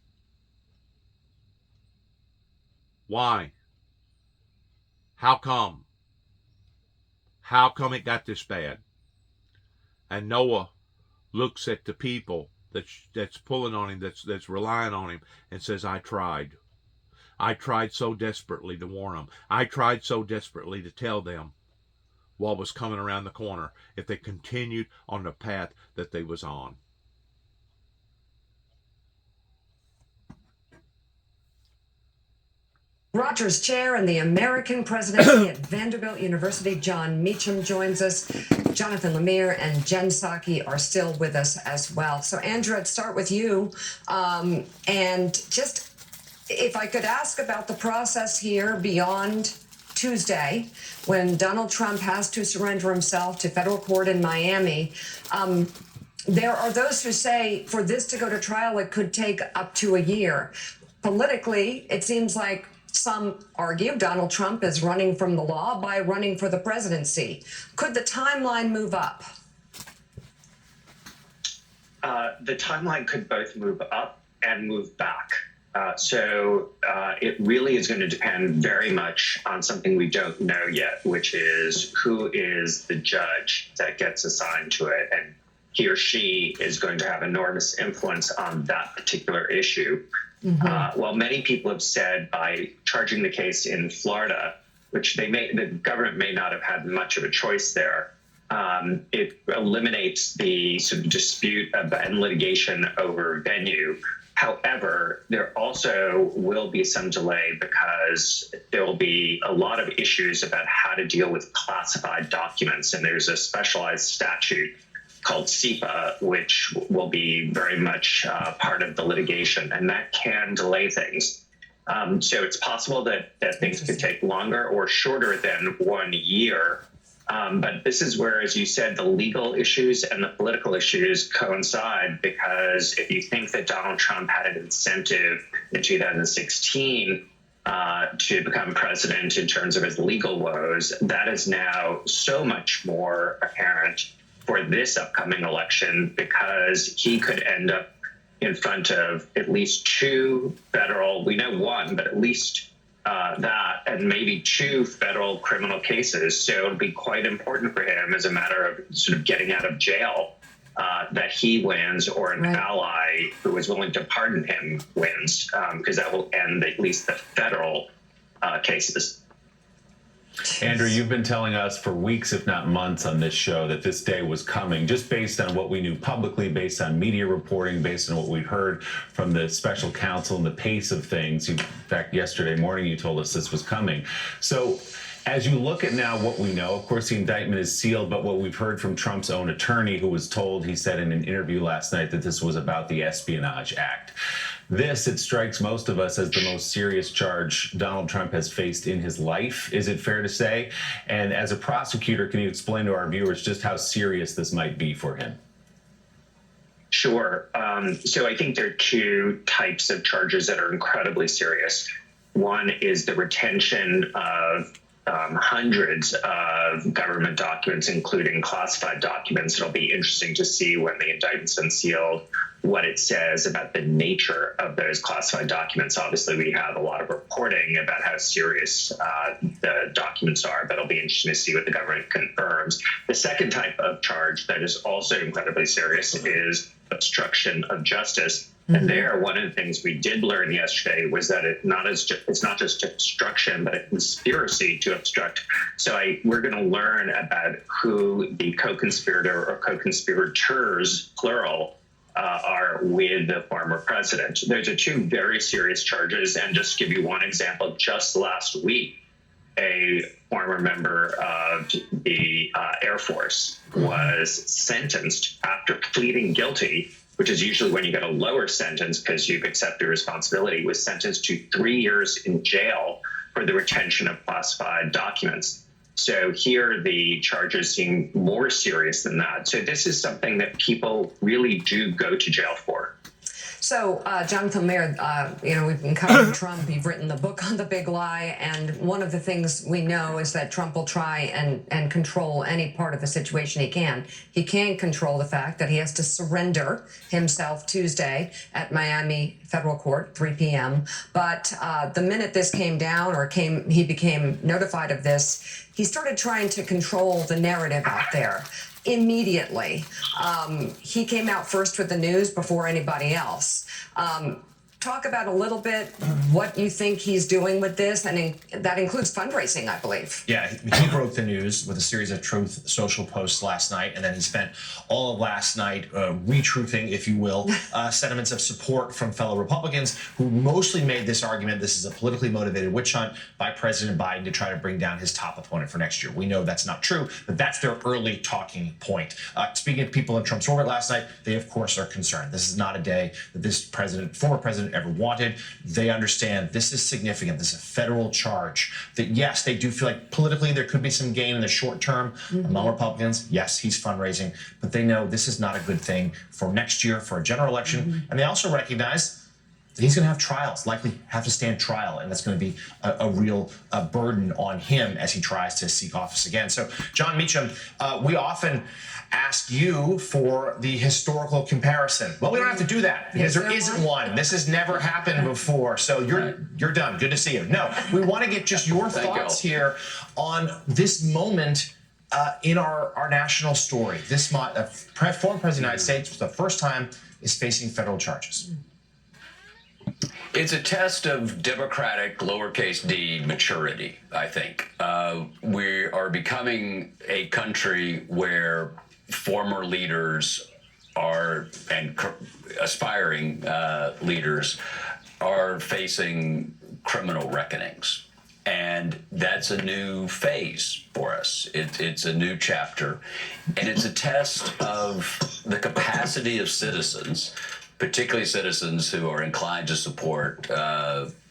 why? How come? How come it got this bad? And Noah looks at the people that's pulling on him, that's relying on him, and says, I tried so desperately to warn them. I tried so desperately to tell them what was coming around the corner if they continued on the path that they was on. Rogers Chair and the American Presidency at Vanderbilt University, John Meacham, joins us. Jonathan Lemire and Jen Psaki are still with us as well. So, Andrew, I'd start with you. And just if I could ask about the process here beyond Tuesday, when Donald Trump has to surrender himself to federal court in Miami. There are those who say for this to go to trial, it could take up to a year. Politically, it seems like some argue Donald Trump is running from the law by running for the presidency. Could the timeline move up? The timeline could both move up and move back. So it really is going to depend very much on something we don't know yet, which is who is the judge that gets assigned to it. And he or she is going to have enormous influence on that particular issue. While many people have said by charging the case in Florida, which the government may not have had much of a choice there, it eliminates the sort of dispute and litigation over venue. However, there also will be some delay because there will be a lot of issues about how to deal with classified documents. And there's a specialized statute called CIPA, which will be very much part of the litigation, and that can delay things. So it's possible that things could take longer or shorter than 1 year. But this is where, as you said, the legal issues and the political issues coincide, because if you think that Donald Trump had an incentive in 2016 to become president in terms of his legal woes, that is now so much more apparent for this upcoming election, because he could end up in front of at least two federal, we know one, but at least that, and maybe two federal criminal cases. So it'll be quite important for him as a matter of sort of getting out of jail that he wins, or an ally who is willing to pardon him wins, because that will end at least the federal cases. Andrew, you've been telling us for weeks, if not months, on this show that this day was coming, just based on what we knew publicly, based on media reporting, based on what we'd heard from the special counsel and the pace of things. In fact, yesterday morning, you told us this was coming. So as you look at now what we know, of course, the indictment is sealed, but what we've heard from Trump's own attorney, who was told, he said in an interview last night, that this was about the Espionage Act. This, it strikes most of us as the most serious charge Donald Trump has faced in his life. Is it fair to say? And as a prosecutor, can you explain to our viewers just how serious this might be for him? Sure. So I think there are two types of charges that are incredibly serious. One is the retention of hundreds of government documents, including classified documents. It'll be interesting to see when the indictment's unsealed what it says about the nature of those classified documents. Obviously, we have a lot of reporting about how serious the documents are, but it'll be interesting to see what the government confirms. The second type of charge that is also incredibly serious is obstruction of justice. And there, one of the things we did learn yesterday was that it's not just obstruction, but a conspiracy to obstruct. So we're going to learn about who the co-conspirator or co-conspirators, plural, are with the former president. Those are two very serious charges. And just to give you one example, just last week, a former member of the Air Force was sentenced after pleading guilty, which is usually when you get a lower sentence because you've accepted responsibility, was sentenced to 3 years in jail for the retention of classified documents. So here the charges seem more serious than that. So this is something that people really do go to jail for. So, Jonathan Mayer, we've been covering Trump. You've written the book on the big lie. And one of the things we know is that Trump will try and control any part of the situation he can. He can control the fact that he has to surrender himself Tuesday at Miami Federal Court, 3 p.m. But the minute this came down he became notified of this, he started trying to control the narrative out there. Immediately. He came out first with the news before anybody else. Talk about a little bit what you think he's doing with this, and that includes fundraising, I believe. Yeah, he broke the news with a series of Truth Social posts last night, and then he spent all of last night retruthing, if you will, sentiments of support from fellow Republicans who mostly made this argument this is a politically motivated witch hunt by President Biden to try to bring down his top opponent for next year. We know that's not true, but that's their early talking point. Speaking of people in Trump's orbit last night, they, of course, are concerned. This is not a day that this former president ever wanted. They understand this is significant. This is a federal charge that, yes, they do feel like politically there could be some gain in the short term among Republicans. Yes, he's fundraising, but they know this is not a good thing for next year, for a general election. And they also recognize that he's going to have trials, likely have to stand trial, and that's going to be a real burden on him as he tries to seek office again. So, John Meacham, we often ask you for the historical comparison. Well, we don't have to do that because there isn't one. This has never happened before. So you're done. Good to see you. No, we want to get just your thoughts here on this moment in our national story. This former president of the United States, for the first time, is facing federal charges. It's a test of democratic, lowercase d, maturity, I think. We are becoming a country where former leaders and aspiring leaders are facing criminal reckonings. And that's a new phase for us. It's a new chapter. And it's a test of the capacity of citizens, particularly citizens who are inclined to support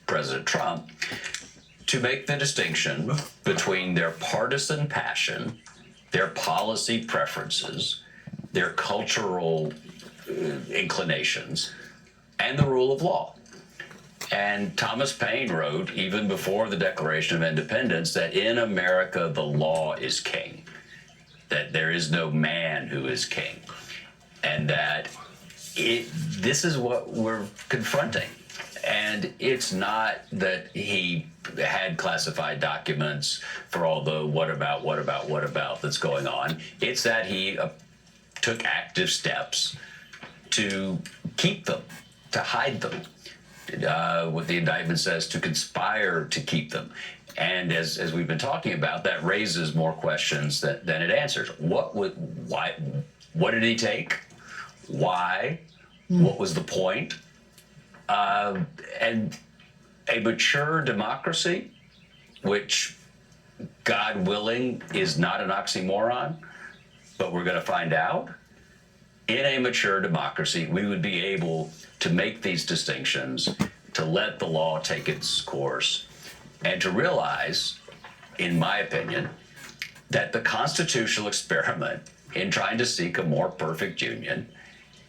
President Trump, to make the distinction between their partisan passion, their policy preferences, their cultural inclinations, and the rule of law. And Thomas Paine wrote, even before the Declaration of Independence, that in America the law is king, that there is no man who is king, and that this is what we're confronting. And it's not that he had classified documents for all the what about that's going on. It's that he took active steps to keep them, to hide them. What the indictment says, to conspire to keep them. And as we've been talking about, that raises more questions than it answers. What did he take? Why? What was the point? And a mature democracy, which, God willing, is not an oxymoron, but we're going to find out. In a mature democracy, we would be able to make these distinctions, to let the law take its course, and to realize, in my opinion, that the constitutional experiment in trying to seek a more perfect union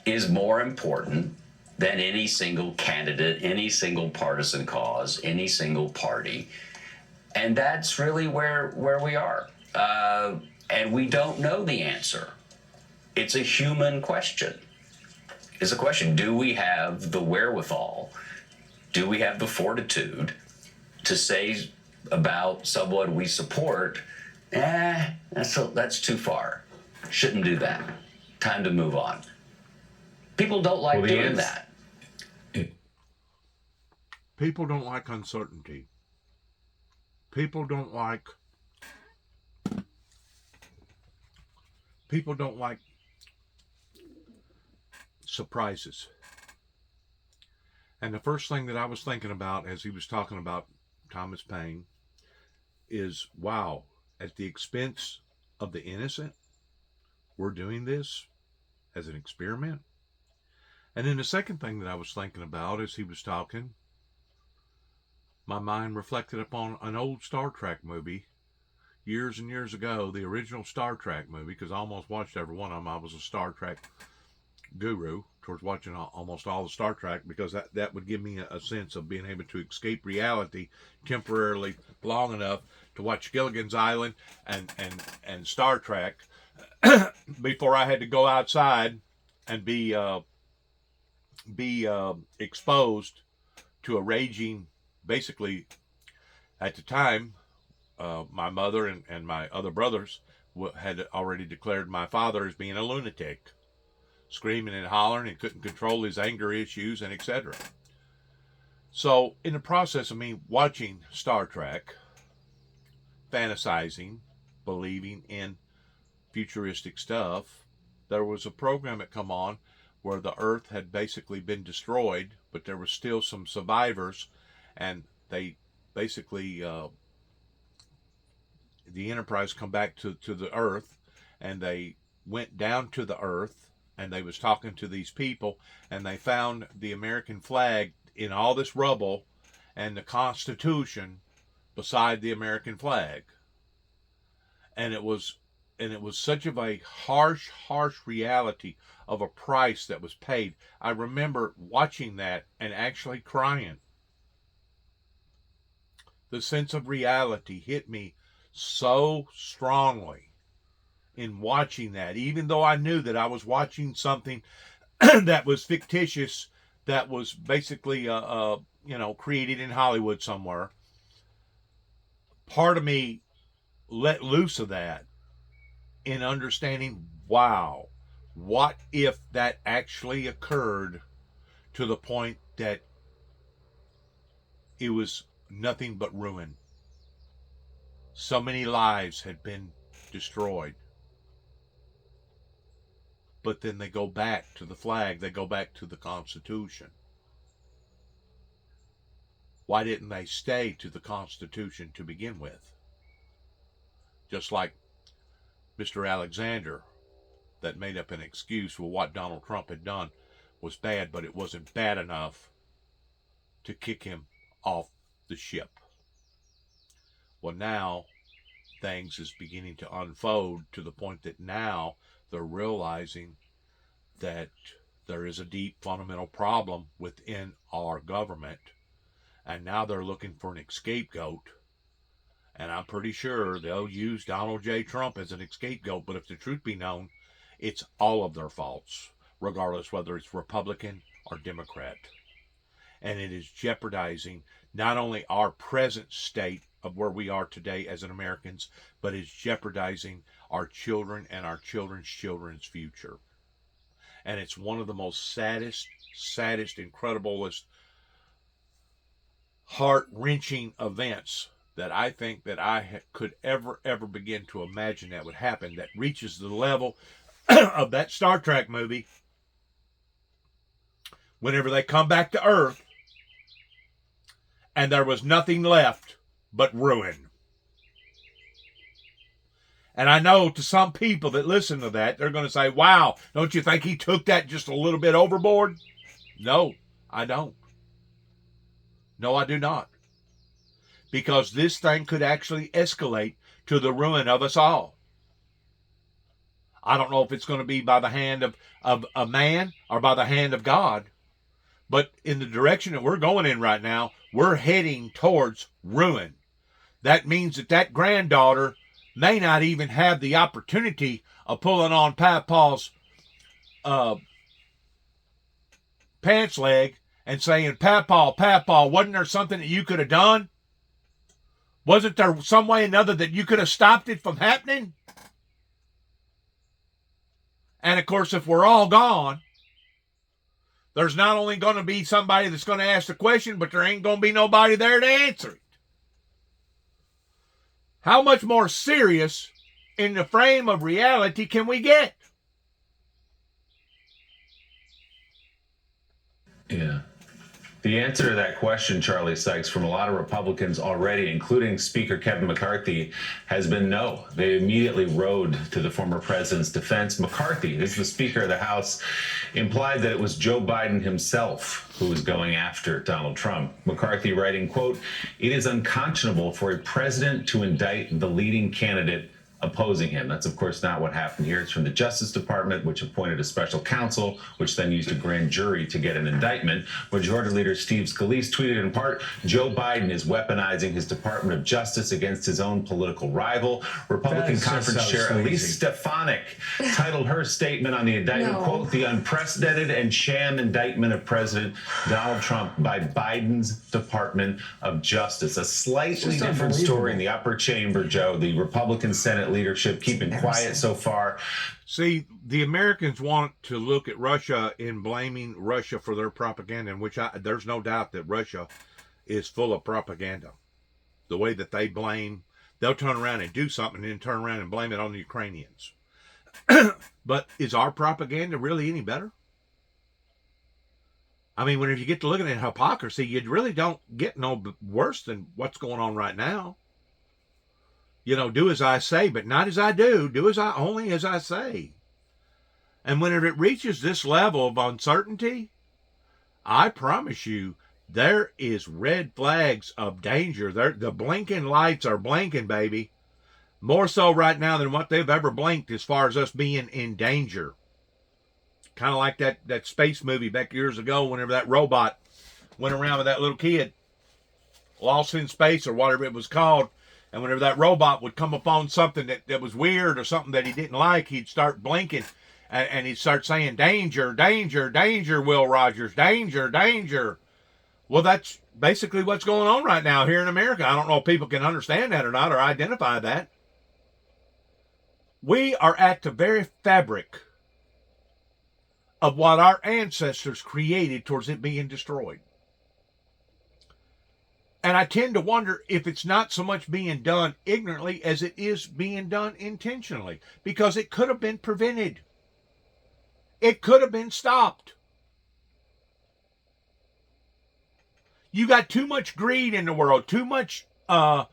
is more important than any single candidate, any single partisan cause, any single party. And that's really where we are. And we don't know the answer. It's a human question. is the question. Do we have the wherewithal? Do we have the fortitude to say about someone we support, that's too far. Shouldn't do that. Time to move on. People don't like doing that. People don't like uncertainty. People don't like surprises. And the first thing that I was thinking about as he was talking about Thomas Paine is, wow, at the expense of the innocent, we're doing this as an experiment. And then the second thing that I was thinking about as he was talking, my mind reflected upon an old Star Trek movie years and years ago, the original Star Trek movie, because I almost watched every one of them. I was a Star Trek guru towards watching almost all the Star Trek, because that would give me a sense of being able to escape reality temporarily long enough to watch Gilligan's Island and Star Trek before I had to go outside and be exposed to a raging, basically at the time, my mother and my other brothers had already declared my father as being a lunatic, screaming and hollering and couldn't control his anger issues and etc. So in the process of me watching Star Trek, fantasizing, believing in futuristic stuff, there was a program that come on where the earth had basically been destroyed, but there were still some survivors, and they basically the Enterprise come back to the earth, and they went down to the earth, and they was talking to these people, and they found the American flag in all this rubble and the Constitution beside the American flag. And it was such of a harsh reality of a price that was paid. I remember watching that and actually crying. The sense of reality hit me so strongly in watching that, even though I knew that I was watching something that was fictitious, that was basically created in Hollywood somewhere. Part of me let loose of that in understanding, wow, what if that actually occurred, to the point that it was nothing but ruin. So many lives had been destroyed. But then they go back to the flag, they go back to the Constitution. Why didn't they stay to the Constitution to begin with? Just like Mr. Alexander, that made up an excuse for what Donald Trump had done was bad, but it wasn't bad enough to kick him off the ship. Well, now things is beginning to unfold to the point that now they're realizing that there is a deep fundamental problem within our government, and now they're looking for an scapegoat. And I'm pretty sure they'll use Donald J. Trump as an scapegoat, but if the truth be known, it's all of their faults, regardless whether it's Republican or Democrat. And it is jeopardizing not only our present state of where we are today as Americans, but it's jeopardizing our children and our children's children's future. And it's one of the most saddest, incrediblest, heart-wrenching events that I think that I could ever begin to imagine that would happen, that reaches the level of that Star Trek movie whenever they come back to Earth and there was nothing left but ruin. And I know to some people that listen to that, they're going to say, wow, don't you think he took that just a little bit overboard? No, I don't. No, I do not. Because this thing could actually escalate to the ruin of us all. I don't know if it's going to be by the hand of a man or by the hand of God. But in the direction that we're going in right now, we're heading towards ruin. That means that granddaughter may not even have the opportunity of pulling on Papa's pants leg and saying, Papaw, wasn't there something that you could have done? Wasn't there some way or another that you could have stopped it from happening? And of course, if we're all gone, there's not only going to be somebody that's going to ask the question, but there ain't going to be nobody there to answer it. How much more serious in the frame of reality can we get? Yeah. The answer to that question, Charlie Sykes, from a lot of Republicans already, including Speaker Kevin McCarthy, has been no. They immediately rode to the former president's defense. McCarthy, this is the Speaker of the House, implied that it was Joe Biden himself who was going after Donald Trump. McCarthy writing, quote, "It is unconscionable for a president to indict the leading candidate opposing him." That's, of course, not what happened here. It's from the Justice Department, which appointed a special counsel, which then used a grand jury to get an indictment. Majority Leader Steve Scalise tweeted in part, "Joe Biden is weaponizing his Department of Justice against his own political rival." Republican Conference Chair Elise Stefanik titled her statement on the indictment, quote, "The unprecedented and sham indictment of President Donald Trump by Biden's Department of Justice." A slightly different story in the upper chamber, Joe. The Republican Senate leadership keeping quiet so far. See, the Americans want to look at Russia in blaming Russia for their propaganda, in which there's no doubt that Russia is full of propaganda. The way that they'll turn around and do something and then turn around and blame it on the Ukrainians. But is our propaganda really any better? I mean, whenever you get to looking at hypocrisy, you really don't get no worse than what's going on right now. You know, do as I say, but not as I do. Do only as I say. And whenever it reaches this level of uncertainty, I promise you, there is red flags of danger. The blinking lights are blinking, baby. More so right now than what they've ever blinked as far as us being in danger. Kind of like that space movie back years ago, whenever that robot went around with that little kid, Lost in Space or whatever it was called. And whenever that robot would come upon something that was weird or something that he didn't like, he'd start blinking and he'd start saying, "Danger, danger, danger, Will Rogers, danger, danger." Well, that's basically what's going on right now here in America. I don't know if people can understand that or not, or identify that. We are at the very fabric of what our ancestors created towards it being destroyed. And I tend to wonder if it's not so much being done ignorantly as it is being done intentionally, because it could have been prevented. It could have been stopped. You got too much greed in the world, too much hate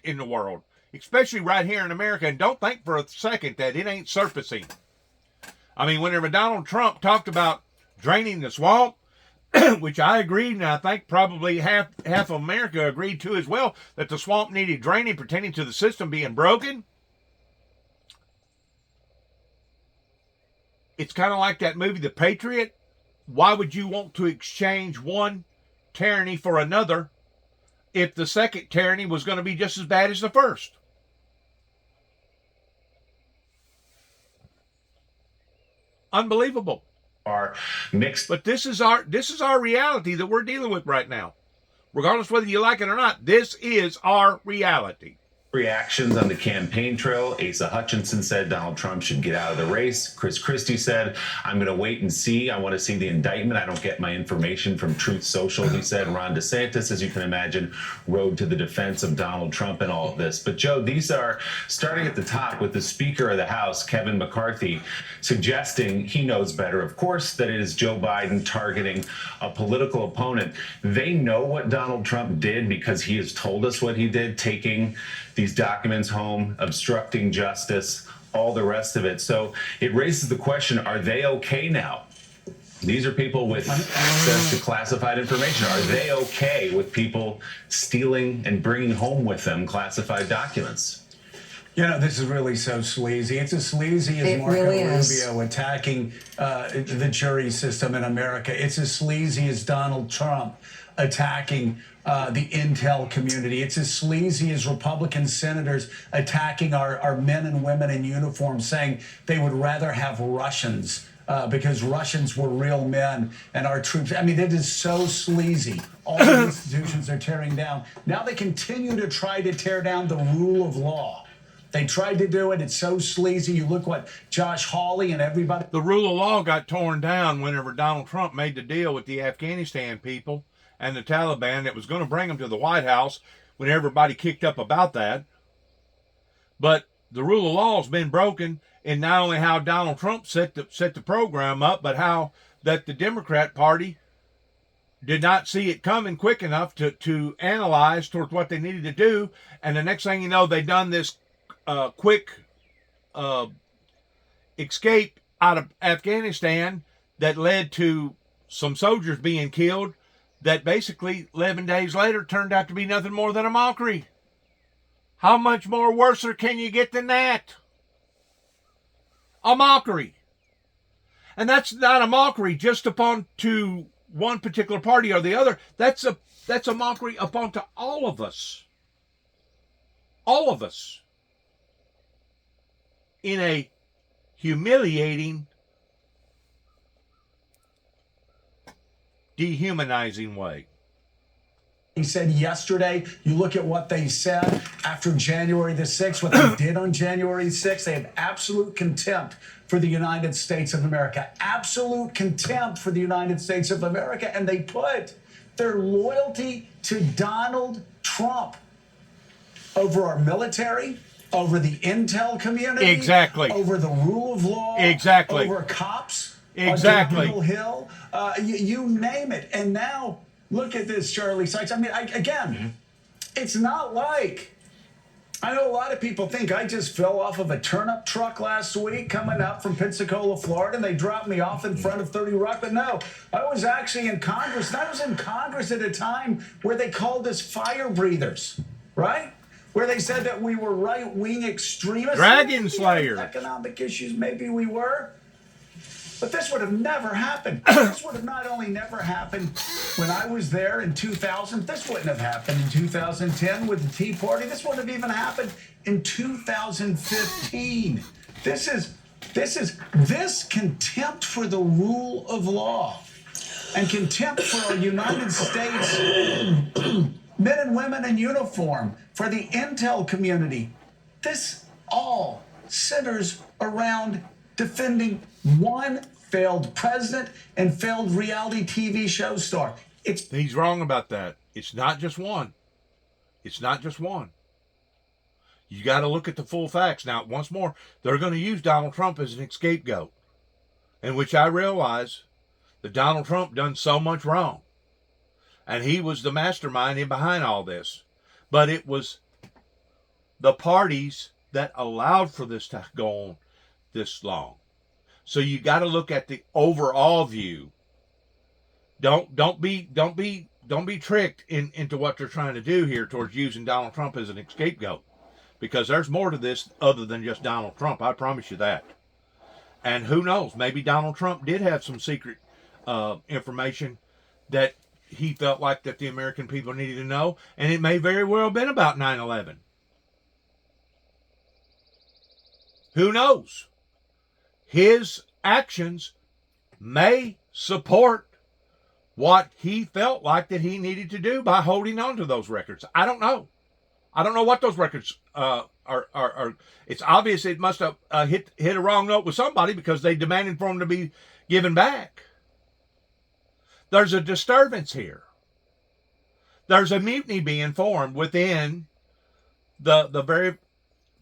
in the world, especially right here in America. And don't think for a second that it ain't surfacing. I mean, whenever Donald Trump talked about draining the swamp, which I agreed, and I think probably half of America agreed to as well, that the swamp needed draining pertaining to the system being broken. It's kind of like that movie, The Patriot. Why would you want to exchange one tyranny for another if the second tyranny was going to be just as bad as the first? Unbelievable. Are mixed, but this is our reality that we're dealing with right now. Regardless whether you like it or not, this is our reality. Reactions on the campaign trail. Asa Hutchinson said Donald Trump should get out of the race. Chris Christie said, "I'm going to wait and see. I want to see the indictment. I don't get my information from Truth Social," he said. Ron DeSantis, as you can imagine, rode to the defense of Donald Trump and all of this. But, Joe, these are starting at the top with the Speaker of the House, Kevin McCarthy, suggesting he knows better, of course, that it is Joe Biden targeting a political opponent. They know what Donald Trump did because he has told us what he did, taking these documents home, obstructing justice, all the rest of it. So it raises the question, are they okay now? These are people with access to classified information. Are they okay with people stealing and bringing home with them classified documents? You know, this is really so sleazy. It's as sleazy as Marco Rubio attacking the jury system in America. It's as sleazy as Donald Trump attacking the intel community. It's as sleazy as Republican senators attacking our men and women in uniform, saying they would rather have Russians because Russians were real men and our troops. I mean, it is so sleazy. All the institutions are tearing down. Now they continue to try to tear down the rule of law. They tried to do it. It's so sleazy. You look what Josh Hawley and everybody. The rule of law got torn down whenever Donald Trump made the deal with the Afghanistan people and the Taliban that was going to bring them to the White House when everybody kicked up about that. But the rule of law has been broken in not only how Donald Trump set the program up, but how that the Democrat Party did not see it coming quick enough to analyze towards what they needed to do. And the next thing you know, they done this quick escape out of Afghanistan that led to some soldiers being killed that basically 11 days later turned out to be nothing more than a mockery. How much more worser can you get than that? A mockery. And that's not a mockery just upon to one particular party or the other. That's a mockery upon to all of us. All of us. In a humiliating, dehumanizing way. He said yesterday, you look at what they said after January the 6th, what they did on January 6th, they have absolute contempt for the United States of America. Absolute contempt for the United States of America. And they put their loyalty to Donald Trump over our military, over the intel community. Exactly. Over the rule of law. Exactly. Over cops. Exactly. On Capitol Hill. You name it. And now, look at this, Charlie Sykes. I mean, it's not like, I know a lot of people think I just fell off of a turnip truck last week coming up from Pensacola, Florida, and they dropped me off in front of 30 Rock. But no, I was actually in Congress. And I was in Congress at a time where they called us fire breathers, right? Where they said that we were right-wing extremists. Dragon Slayer. Economic issues, maybe we were. But this would have never happened. This would have not only never happened when I was there in 2000, this wouldn't have happened in 2010 with the Tea Party. This wouldn't have even happened in 2015. This contempt for the rule of law and contempt for our United States men and women in uniform, for the intel community. This all centers around defending one failed president and failed reality TV show star. He's wrong about that. It's not just one. It's not just one. You got to look at the full facts. Now, once more, they're going to use Donald Trump as an scapegoat, in which I realize that Donald Trump done so much wrong. And he was the mastermind in behind all this. But it was the parties that allowed for this to go on this long. So you got to look at the overall view. Don't be tricked into what they're trying to do here towards using Donald Trump as an scapegoat, because there's more to this other than just Donald Trump. I promise you that. And who knows? Maybe Donald Trump did have some secret information that he felt like that the American people needed to know, and it may very well have been about 9/11. Who knows? His actions may support what he felt like that he needed to do by holding on to those records. I don't know. I don't know what those records are. It's obvious it must have hit a wrong note with somebody, because they demanded for them to be given back. There's a disturbance here. There's a mutiny being formed within the very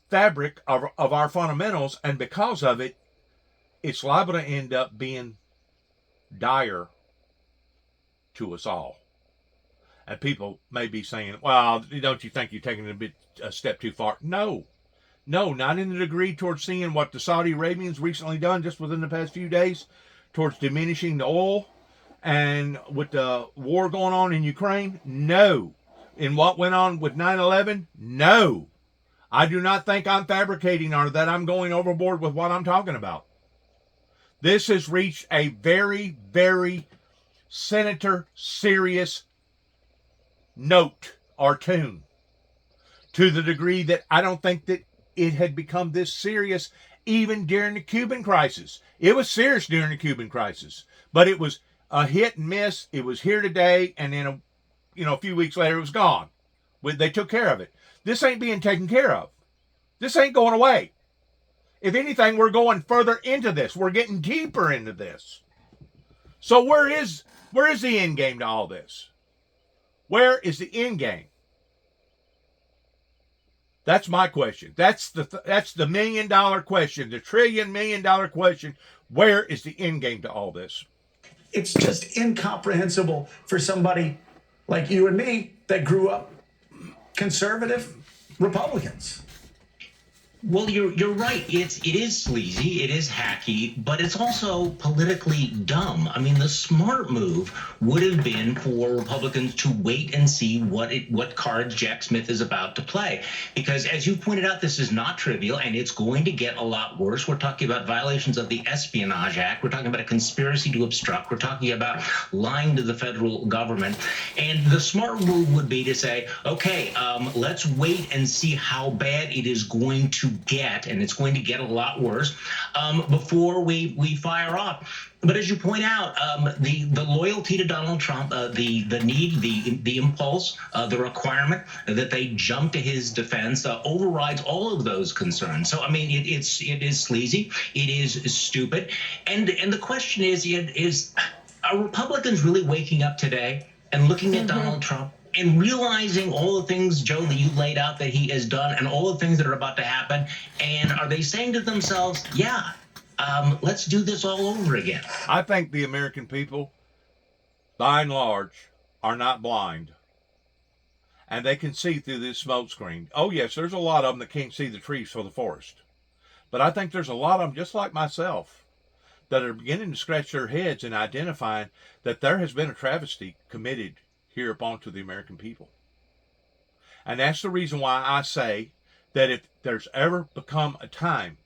fabric of our fundamentals, and because of it, it's liable to end up being dire to us all. And people may be saying, well, don't you think you're taking a step too far? No, not in the degree towards seeing what the Saudi Arabians recently done just within the past few days towards diminishing the oil, and with the war going on in Ukraine. No. In what went on with 9/11? No. I do not think I'm fabricating or that I'm going overboard with what I'm talking about. This has reached a very, very senator serious note or tune, to the degree that I don't think that it had become this serious even during the Cuban crisis. It was serious during the Cuban crisis, but it was a hit and miss. It was here today, and then a few weeks later it was gone. They took care of it. This ain't being taken care of. This ain't going away. If anything, we're going further into this. We're getting deeper into this. So where is the end game to all this? Where is the end game? That's my question. That's the $1 million question, the $1 trillion question. Where is the end game to all this? It's just incomprehensible for somebody like you and me that grew up conservative Republicans. Well, you're right. It is sleazy, it is hacky, but it's also politically dumb. I mean, the smart move would have been for Republicans to wait and see what cards Jack Smith is about to play, because as you pointed out, this is not trivial, and it's going to get a lot worse. We're talking about violations of the Espionage Act. We're talking about a conspiracy to obstruct. We're talking about lying to the federal government, and the smart move would be to say, okay, let's wait and see how bad it is going to get, and it's going to get a lot worse before we fire off. But as you point out, the loyalty to Donald Trump, the need, the impulse, the requirement that they jump to his defense overrides all of those concerns. So I mean, it is sleazy, it is stupid, and the question is are Republicans really waking up today and looking at Donald Trump and realizing all the things, Joe, that you laid out that he has done and all the things that are about to happen? And are they saying to themselves, yeah, let's do this all over again? I think the American people, by and large, are not blind. And they can see through this smoke screen. Oh, yes, there's a lot of them that can't see the trees for the forest. But I think there's a lot of them, just like myself, that are beginning to scratch their heads and identifying that there has been a travesty committed here upon to the American people. And that's the reason why I say that if there's ever become a time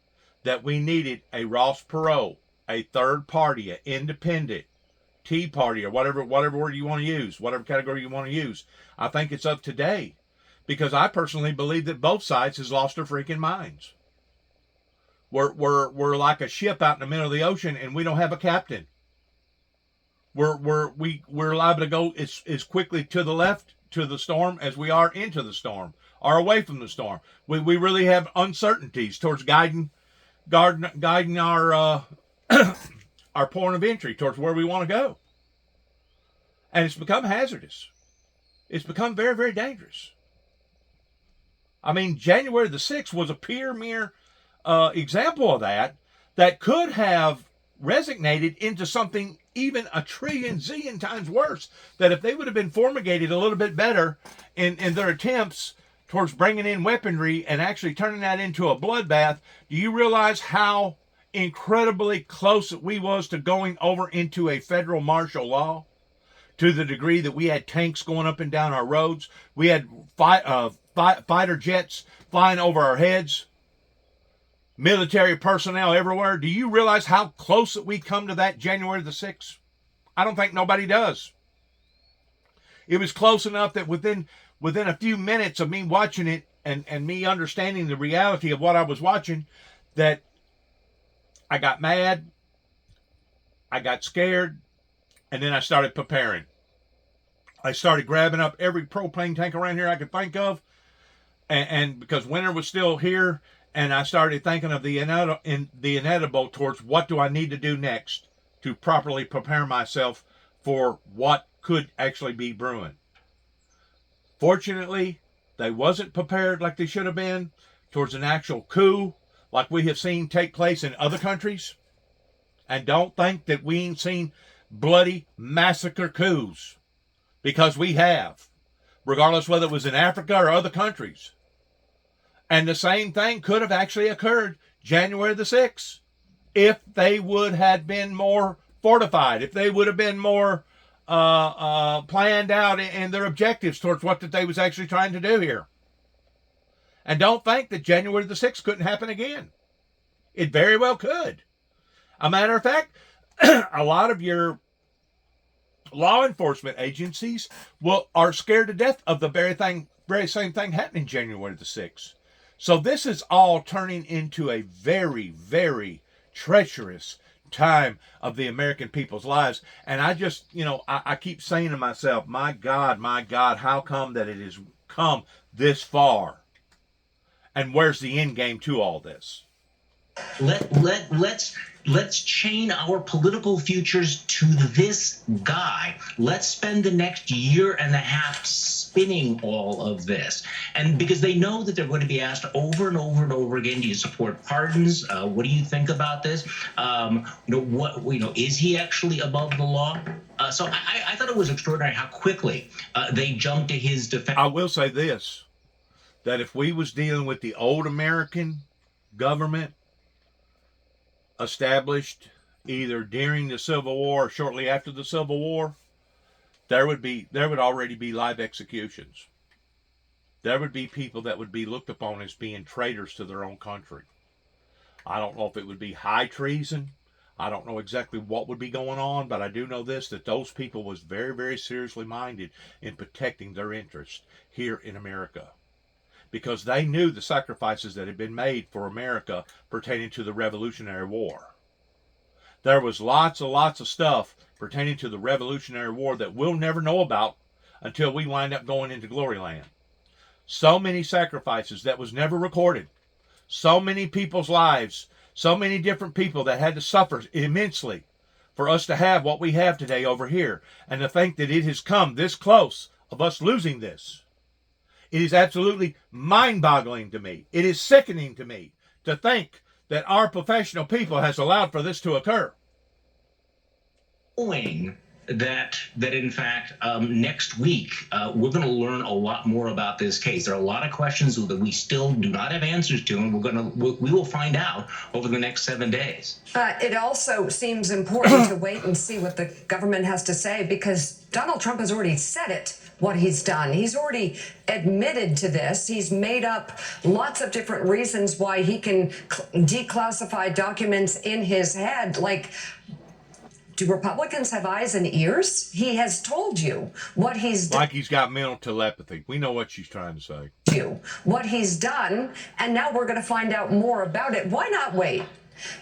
that we needed a Ross Perot, a third party, an independent, Tea Party, or whatever word you want to use, whatever category you want to use, I think it's of today. Because I personally believe that both sides has lost their freaking minds. We're like a ship out in the middle of the ocean and we don't have a captain. We're liable to go as quickly to the left to the storm as we are into the storm or away from the storm. We really have uncertainties towards guiding our our point of entry towards where we want to go. And it's become hazardous. It's become very, very dangerous. I mean, January the 6th was a premier example of that could have resignated into something even a trillion zillion times worse. That if they would have been fumigated a little bit better in their attempts towards bringing in weaponry and actually turning that into a bloodbath, do you realize how incredibly close we was to going over into a federal martial law? To the degree that we had tanks going up and down our roads, we had fighter jets flying over our heads, military personnel everywhere. Do you realize how close that we come to that January the 6th? I don't think nobody does. It was close enough that within a few minutes of me watching it and me understanding the reality of what I was watching, that I got mad, I got scared, and then I started preparing. I started grabbing up every propane tank around here I could think of, and because winter was still here, and I started thinking of the inevitable towards what do I need to do next to properly prepare myself for what could actually be brewing. Fortunately, they wasn't prepared like they should have been towards an actual coup like we have seen take place in other countries. And don't think that we ain't seen bloody massacre coups, because we have, regardless whether it was in Africa or other countries. And the same thing could have actually occurred January the 6th if they would have been more fortified, if they would have been more planned out in their objectives towards what that they was actually trying to do here. And don't think that January the 6th couldn't happen again. It very well could. A matter of fact, a lot of your law enforcement agencies are scared to death of the very same thing happening January the 6th. So this is all turning into a very, very treacherous time of the American people's lives. And I just, I keep saying to myself, my God, how come that it has come this far? And where's the end game to all this? Let's chain our political futures to this guy. Let's spend the next year and a half spinning all of this. And because they know that they're going to be asked over and over and over again, do you support pardons? What do you think about this? Is he actually above the law? So I thought it was extraordinary how quickly they jumped to his defense. I will say this, that if we was dealing with the old American government established either during the Civil War or shortly after the Civil War, there would already be live executions. There would be people that would be looked upon as being traitors to their own country. I don't know if it would be high treason. I don't know exactly what would be going on, but I do know this, that those people was very, very seriously minded in protecting their interests here in America, because they knew the sacrifices that had been made for America pertaining to the Revolutionary War. There was lots of stuff pertaining to the Revolutionary War that we'll never know about until we wind up going into Glory Land. So many sacrifices that was never recorded. So many people's lives. So many different people that had to suffer immensely for us to have what we have today over here. And to think that it has come this close of us losing this. It is absolutely mind-boggling to me. It is sickening to me to think that our professional people has allowed for this to occur. Knowing that in fact next week we're going to learn a lot more about this case. There are a lot of questions that we still do not have answers to, and we will find out over the next 7 days. It also seems important to wait and see what the government has to say, because Donald Trump has already said it, what he's done. He's already admitted to this. He's made up lots of different reasons why he can declassify documents in his head. Like, do Republicans have eyes and ears? He has told you what he's done. Like he's got mental telepathy. We know what she's trying to say. What he's done, and now we're going to find out more about it. Why not wait?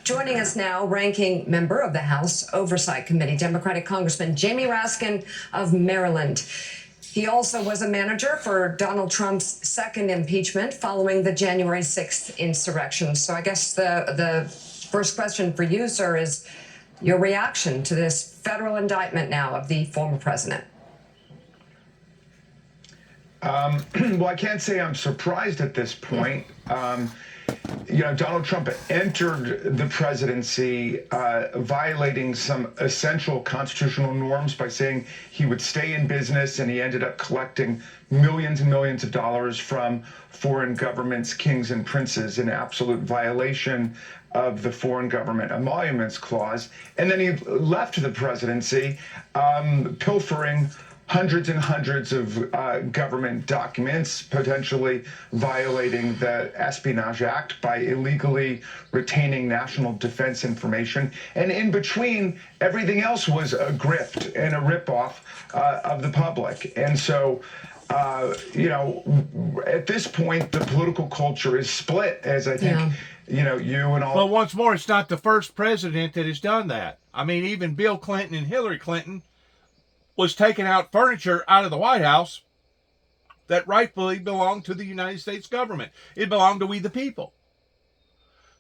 Joining us now, ranking member of the House Oversight Committee, Democratic Congressman Jamie Raskin of Maryland. He also was a manager for Donald Trump's second impeachment following the January 6th insurrection. So I guess the first question for you, sir, is your reaction to this federal indictment now of the former president. Well, I can't say I'm surprised at this point. Donald Trump entered the presidency violating some essential constitutional norms by saying he would stay in business, and he ended up collecting millions and millions of dollars from foreign governments, kings and princes, in absolute violation of the Foreign Government Emoluments Clause. And then he left the presidency pilfering hundreds and hundreds of government documents, potentially violating the Espionage Act by illegally retaining national defense information. And in between, everything else was a grift and a ripoff of the public. And so, at this point, the political culture is split, as I think, you and all. Well, once more, it's not the first president that has done that. I mean, even Bill Clinton and Hillary Clinton was taking out furniture out of the White House that rightfully belonged to the United States government. It belonged to we the people.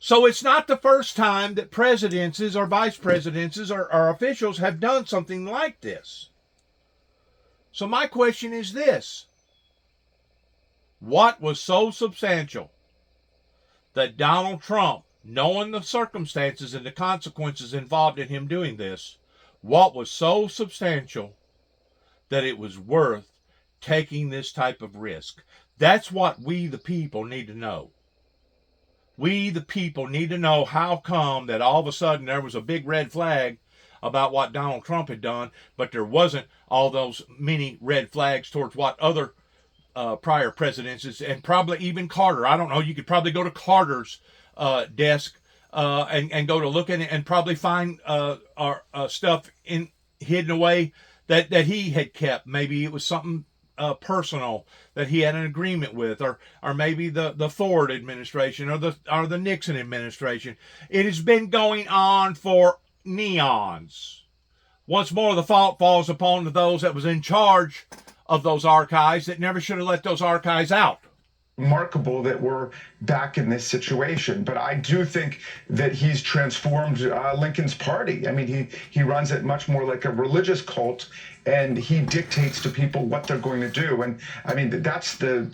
So it's not the first time that presidencies or vice presidencies or officials have done something like this. So my question is this: what was so substantial that Donald Trump, knowing the circumstances and the consequences involved in him doing this, what was so substantial that it was worth taking this type of risk? That's what we the people need to know. We the people need to know how come that all of a sudden there was a big red flag about what Donald Trump had done, but there wasn't all those many red flags towards what other prior presidents, and probably even Carter. I don't know. You could probably go to Carter's desk and go to look at it and probably find our stuff hidden away that he had kept. Maybe it was something personal that he had an agreement with, or maybe the Ford administration or the Nixon administration. It has been going on for neons. Once more, the fault falls upon those that was in charge of those archives that never should have let those archives out. Remarkable that we're back in this situation, but I do think that he's transformed Lincoln's party. I mean, he runs it much more like a religious cult, and he dictates to people what they're going to do. And I mean, that's the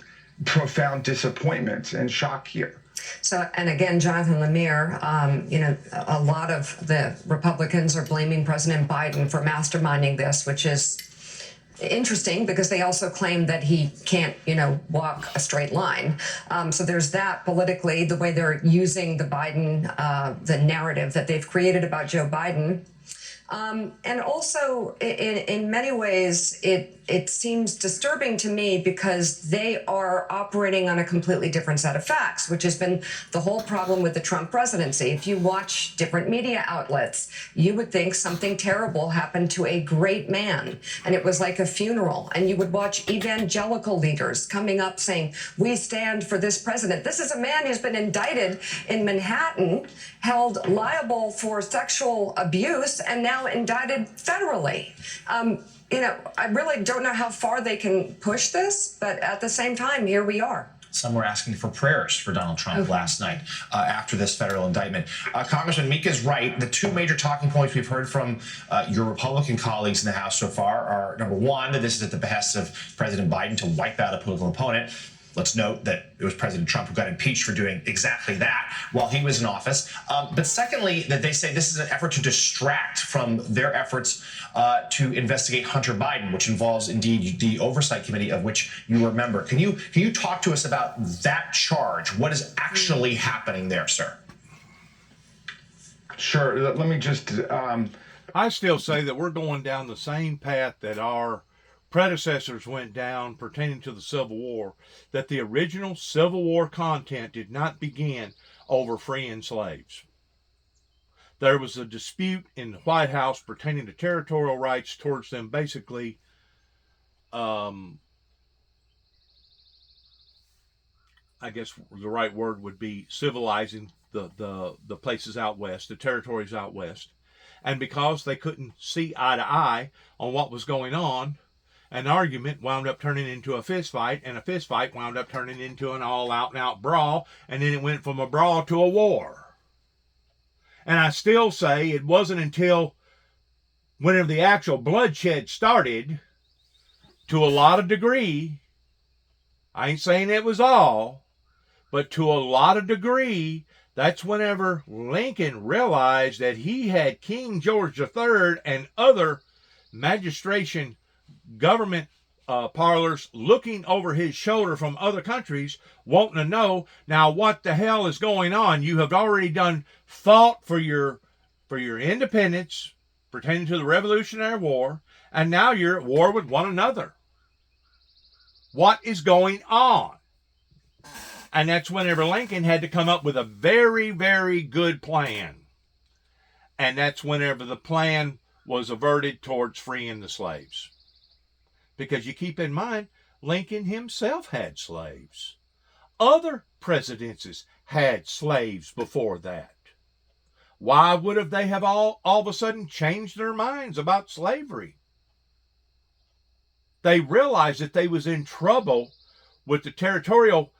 profound disappointment and shock here. So, and again, Jonathan Lemire, a lot of the Republicans are blaming President Biden for masterminding this, which is interesting because they also claim that he can't, walk a straight line. So there's that politically, the way they're using the Biden, the narrative that they've created about Joe Biden. And also, in many ways, it seems disturbing to me because they are operating on a completely different set of facts, which has been the whole problem with the Trump presidency. If you watch different media outlets, you would think something terrible happened to a great man, and it was like a funeral. And you would watch evangelical leaders coming up saying, "We stand for this president." This is a man who's been indicted in Manhattan, held liable for sexual abuse, and now indicted federally. I really don't know how far they can push this, but at the same time, here we are. Some were asking for prayers for Donald Trump last night after this federal indictment. Congressman, Mika's right. The two major talking points we've heard from your Republican colleagues in the House so far are, number one, that this is at the behest of President Biden to wipe out a political opponent. Let's note that it was President Trump who got impeached for doing exactly that while he was in office. But secondly, that they say this is an effort to distract from their efforts to investigate Hunter Biden, which involves indeed the Oversight Committee of which you were a member. Can you talk to us about that charge? What is actually happening there, sir? Sure. Let me just... I still say that we're going down the same path that our predecessors went down pertaining to the Civil War, that the original Civil War content did not begin over freeing slaves. There was a dispute in the White House pertaining to territorial rights towards them, basically I guess the right word would be civilizing the places out west, the territories out west. And because they couldn't see eye to eye on what was going on, an argument wound up turning into a fist fight, and a fist fight wound up turning into an all-out-and-out brawl, and then it went from a brawl to a war. And I still say it wasn't until whenever the actual bloodshed started, to a lot of degree, I ain't saying it was all, but to a lot of degree, that's whenever Lincoln realized that he had King George III and other magistration government parlors looking over his shoulder from other countries, wanting to know, now what the hell is going on? You have already fought for your independence pertaining to the Revolutionary War, and now you're at war with one another. What is going on? And that's whenever Lincoln had to come up with a very, very good plan. And that's whenever the plan was averted towards freeing the slaves. Because you keep in mind, Lincoln himself had slaves. Other presidencies had slaves before that. Why would they have all of a sudden changed their minds about slavery? They realized that they was in trouble with the territorial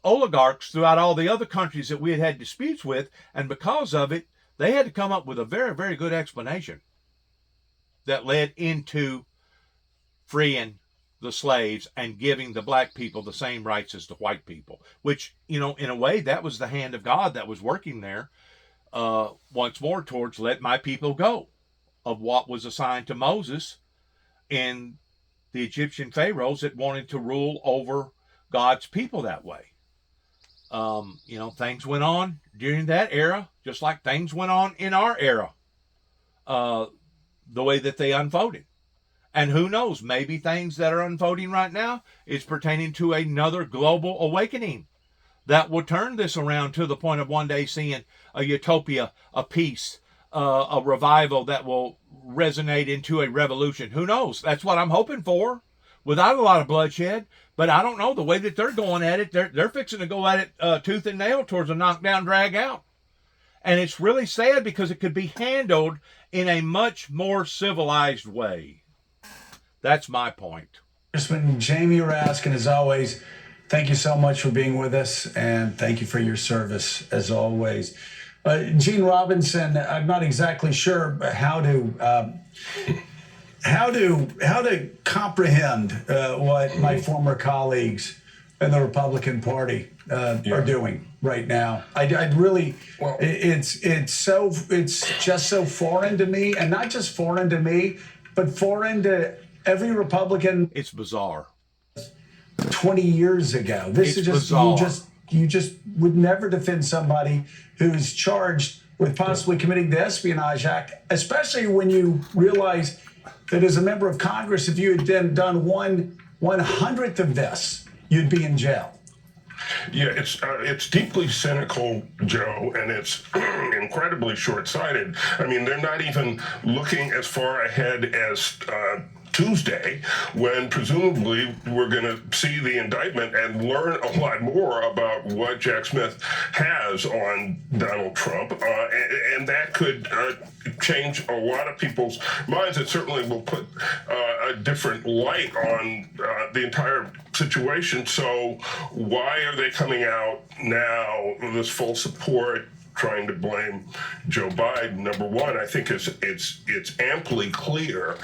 oligarchs throughout all the other countries that we had disputes with, and because of it, they had to come up with a very, very good explanation that led into freeing the slaves and giving the black people the same rights as the white people, which, in a way, that was the hand of God that was working there once more towards let my people go, of what was assigned to Moses and the Egyptian pharaohs that wanted to rule over God's people that way. Things went on during that era, just like things went on in our era, the way that they unfolded. And who knows, maybe things that are unfolding right now is pertaining to another global awakening that will turn this around to the point of one day seeing a utopia, a peace, a revival that will resonate into a revolution. Who knows? That's what I'm hoping for. without a lot of bloodshed. But I don't know, the way that they're going at it, they're fixing to go at it tooth and nail towards a knockdown, drag out. And it's really sad because it could be handled in a much more civilized way. That's my point. Congressman Jamie Raskin, as always, thank you so much for being with us, and thank you for your service, as always. Gene Robinson, I'm not exactly sure how to comprehend what my former colleagues in the Republican Party are doing right now. I'd really, it's just so foreign to me, and not just foreign to me, but foreign to every Republican. It's bizarre. 20 years ago. This is just bizarre. you just would never defend somebody who's charged with possibly committing the Espionage Act, especially when you realize that as a member of Congress, if you had then done 1/100th of this, you'd be in jail. Yeah, it's deeply cynical, Joe, and it's incredibly short-sighted. I mean, they're not even looking as far ahead as Tuesday, when presumably we're going to see the indictment and learn a lot more about what Jack Smith has on Donald Trump, and that could change a lot of people's minds. It certainly will put a different light on the entire situation. So why are they coming out now with this full support, trying to blame Joe Biden? Number one, I think it's amply clear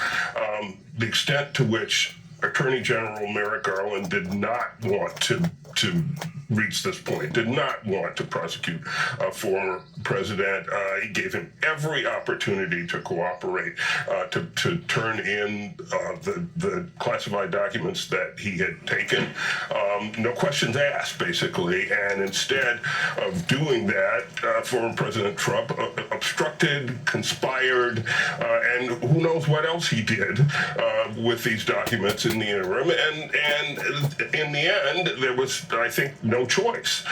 the extent to which Attorney General Merrick Garland did not want to reach this point, did not want to prosecute a former president. He gave him every opportunity to cooperate, to turn in the classified documents that he had taken. No questions asked, basically. And instead of doing that, former President Trump obstructed, conspired, and who knows what else he did with these documents in the interim. And in the end, there was, I think, no choice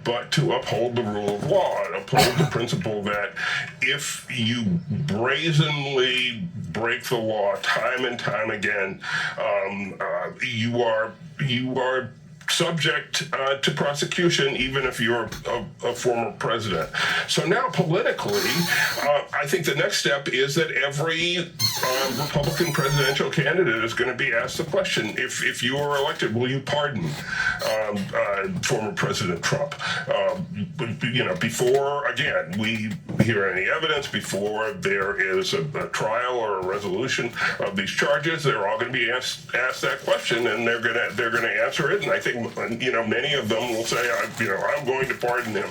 but to uphold the rule of law and uphold the principle that if you brazenly break the law time and time again, you are subject to prosecution, even if you're a former president. So now politically, I think the next step is that every Republican presidential candidate is going to be asked the question, if you are elected, will you pardon former President Trump? Before, again, we hear any evidence, before there is a trial or a resolution of these charges, they're all going to be asked that question, and they're going to answer it. And I think many of them will say, I'm going to pardon him,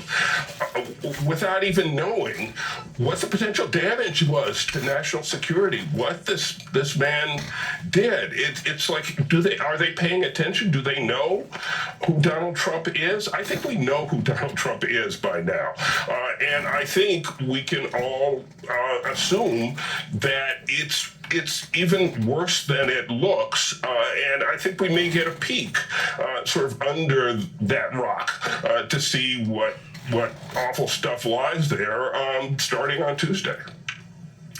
without even knowing what the potential damage was to national security, what this man did. It's like, are they paying attention? Do they know who Donald Trump is? I think we know who Donald Trump is by now. And I think we can all assume that it's even worse than it looks, and I think we may get a peek sort of under that rock to see what awful stuff lies there starting on Tuesday.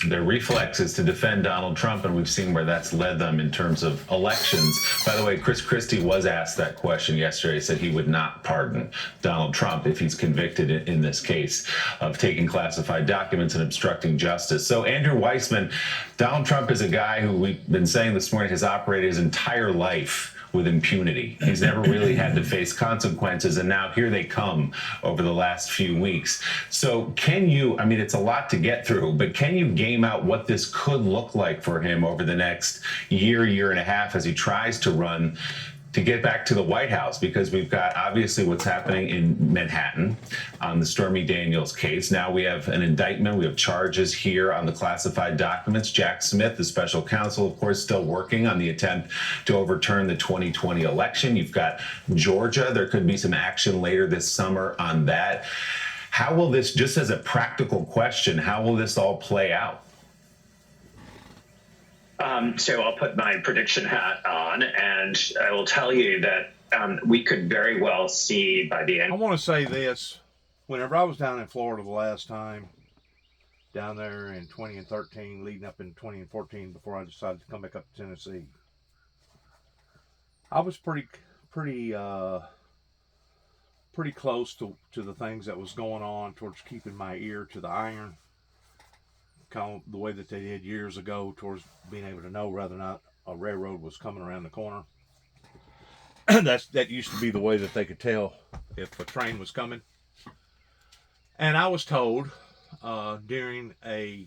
Their reflex is to defend Donald Trump, and we've seen where that's led them in terms of elections. By the way, Chris Christie was asked that question yesterday. He said he would not pardon Donald Trump if he's convicted in this case of taking classified documents and obstructing justice. So Andrew Weissman, Donald Trump is a guy who we've been saying this morning has operated his entire life with impunity. He's never really had to face consequences, and now here they come over the last few weeks. So can you, it's a lot to get through, but can you game out what this could look like for him over the next year and a half as he tries to run to get back to the White House? Because we've got obviously what's happening in Manhattan on the Stormy Daniels case. Now we have an indictment. We have charges here on the classified documents. Jack Smith, the special counsel, of course, still working on the attempt to overturn the 2020 election. You've got Georgia. There could be some action later this summer on that. How will this, just as a practical question, how will this all play out? So I'll put my prediction hat on, and I will tell you that we could very well see by the end. I want to say this. Whenever I was down in Florida the last time, down there in 2013, leading up in 2014, before I decided to come back up to Tennessee, I was pretty close to the things that was going on towards keeping my ear to the iron, kind of the way that they did years ago towards being able to know whether or not a railroad was coming around the corner. That used to be the way that they could tell if a train was coming. And I was told during a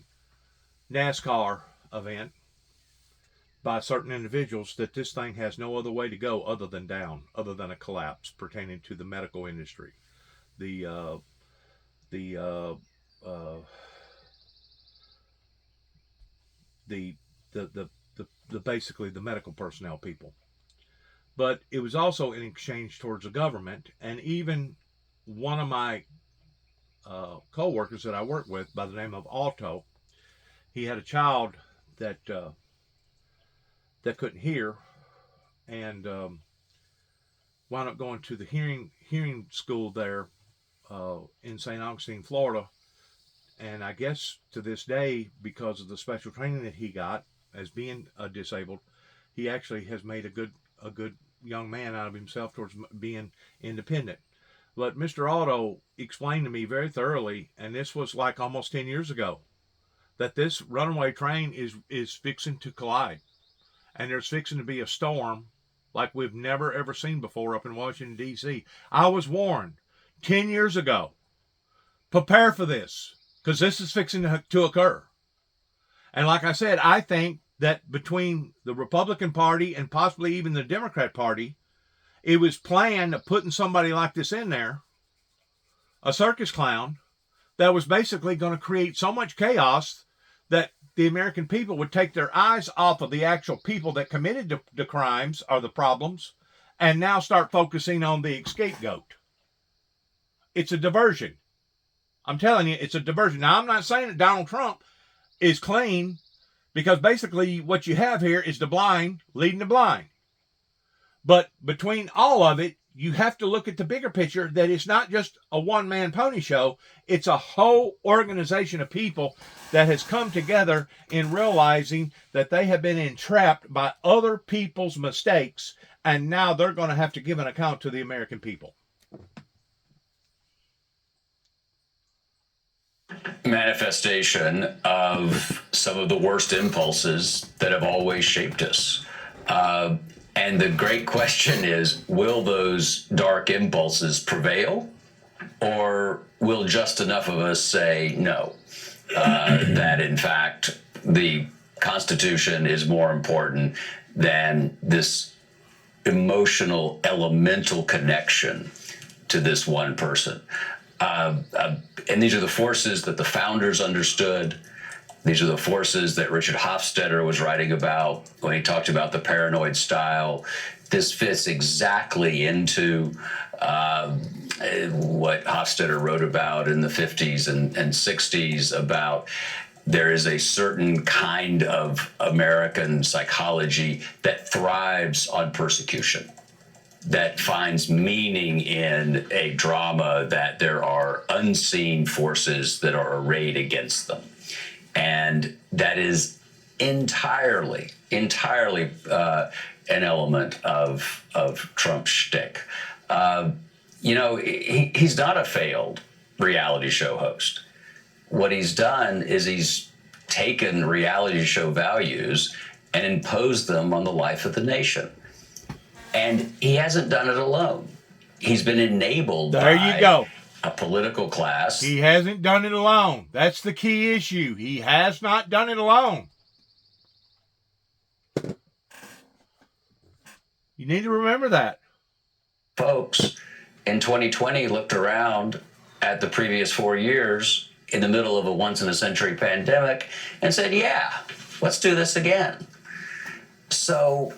NASCAR event by certain individuals that this thing has no other way to go other than down, other than a collapse pertaining to the medical industry, the basically the medical personnel people. But it was also in exchange towards the government, and even one of my co-workers that I work with by the name of Alto, he had a child that couldn't hear, and wound up going to the hearing school there in St. Augustine, Florida. And I guess to this day, because of the special training that he got as being disabled, he actually has made a good young man out of himself towards being independent. But Mr. Alto explained to me very thoroughly, and this was like almost 10 years ago, that this runaway train is fixing to collide. And there's fixing to be a storm like we've never ever seen before up in Washington, D.C. I was warned 10 years ago, prepare for this, because this is fixing to occur. And like I said, I think that between the Republican Party and possibly even the Democrat Party, it was planned of putting somebody like this in there, a circus clown, that was basically going to create so much chaos that the American people would take their eyes off of the actual people that committed the crimes or the problems and now start focusing on the scapegoat. It's a diversion. I'm telling you, it's a diversion. Now, I'm not saying that Donald Trump is clean, because basically what you have here is the blind leading the blind. But between all of it, you have to look at the bigger picture, that it's not just a one-man pony show. It's a whole organization of people that has come together in realizing that they have been entrapped by other people's mistakes, and now they're going to have to give an account to the American people. Manifestation of some of the worst impulses that have always shaped us. And the great question is, will those dark impulses prevail, or will just enough of us say no, that in fact the Constitution is more important than this emotional, elemental connection to this one person? And these are the forces that the founders understood. These are the forces that Richard Hofstadter was writing about when he talked about the paranoid style. This fits exactly into what Hofstadter wrote about in the 50s and 60s about there is a certain kind of American psychology that thrives on persecution, that finds meaning in a drama that there are unseen forces that are arrayed against them. And that is entirely an element of Trump's shtick. He's not a failed reality show host. What he's done is he's taken reality show values and imposed them on the life of the nation. And he hasn't done it alone. He's been enabled by a political class. He hasn't done it alone. That's the key issue. He has not done it alone. You need to remember that. Folks in 2020 looked around at the previous 4 years in the middle of a once-in-a-century pandemic and said, yeah, let's do this again. So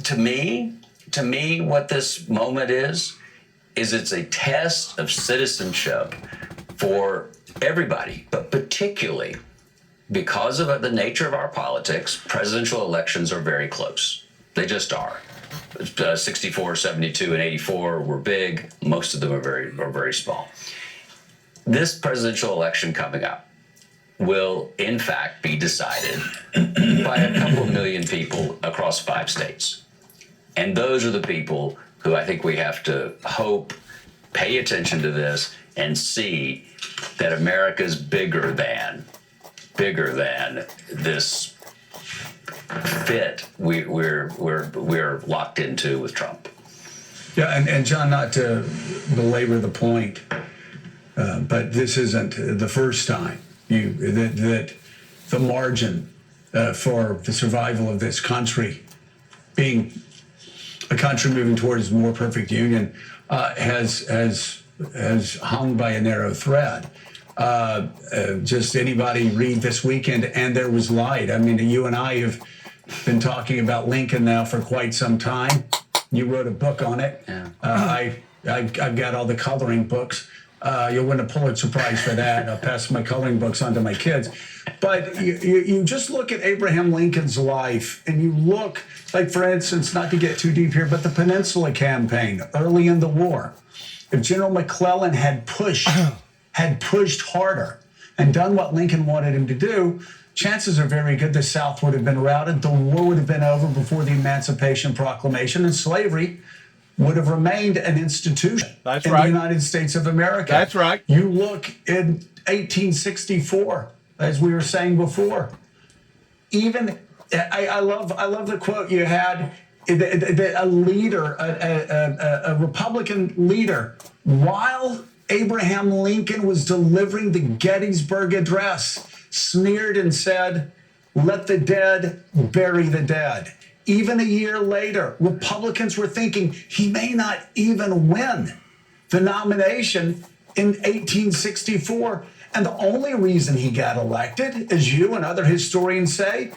to me, what this moment is it's a test of citizenship for everybody, but particularly because of the nature of our politics, presidential elections are very close. They just are. 64, 72, and 84 were big. Most of them are very small. This presidential election coming up will, in fact, be decided by a couple of million people across 5 states. And those are the people who I think we have to hope pay attention to this and see that America's bigger than this fit we're locked into with Trump. Yeah, and John, not to belabor the point, but this isn't the first time that the margin for the survival of this country, being a country moving towards a more perfect union, has hung by a narrow thread. Just anybody read this weekend, and there was light. I mean, you and I have been talking about Lincoln now for quite some time. You wrote a book on it. Yeah. I've got all the coloring books. You'll win a Pulitzer Prize for that. I'll pass my coloring books on to my kids. But you just look at Abraham Lincoln's life, and you look, like, for instance, not to get too deep here, but the Peninsula Campaign early in the war. If General McClellan had pushed harder and done what Lincoln wanted him to do, chances are very good the South would have been routed, the war would have been over before the Emancipation Proclamation, and slavery would have remained an institution in the United States of America. That's right. You look in 1864, as we were saying before. Even I love the quote you had. A leader, a Republican leader, while Abraham Lincoln was delivering the Gettysburg Address, sneered and said, "Let the dead bury the dead." Even a year later, Republicans were thinking he may not even win the nomination in 1864. And the only reason he got elected, as you and other historians say,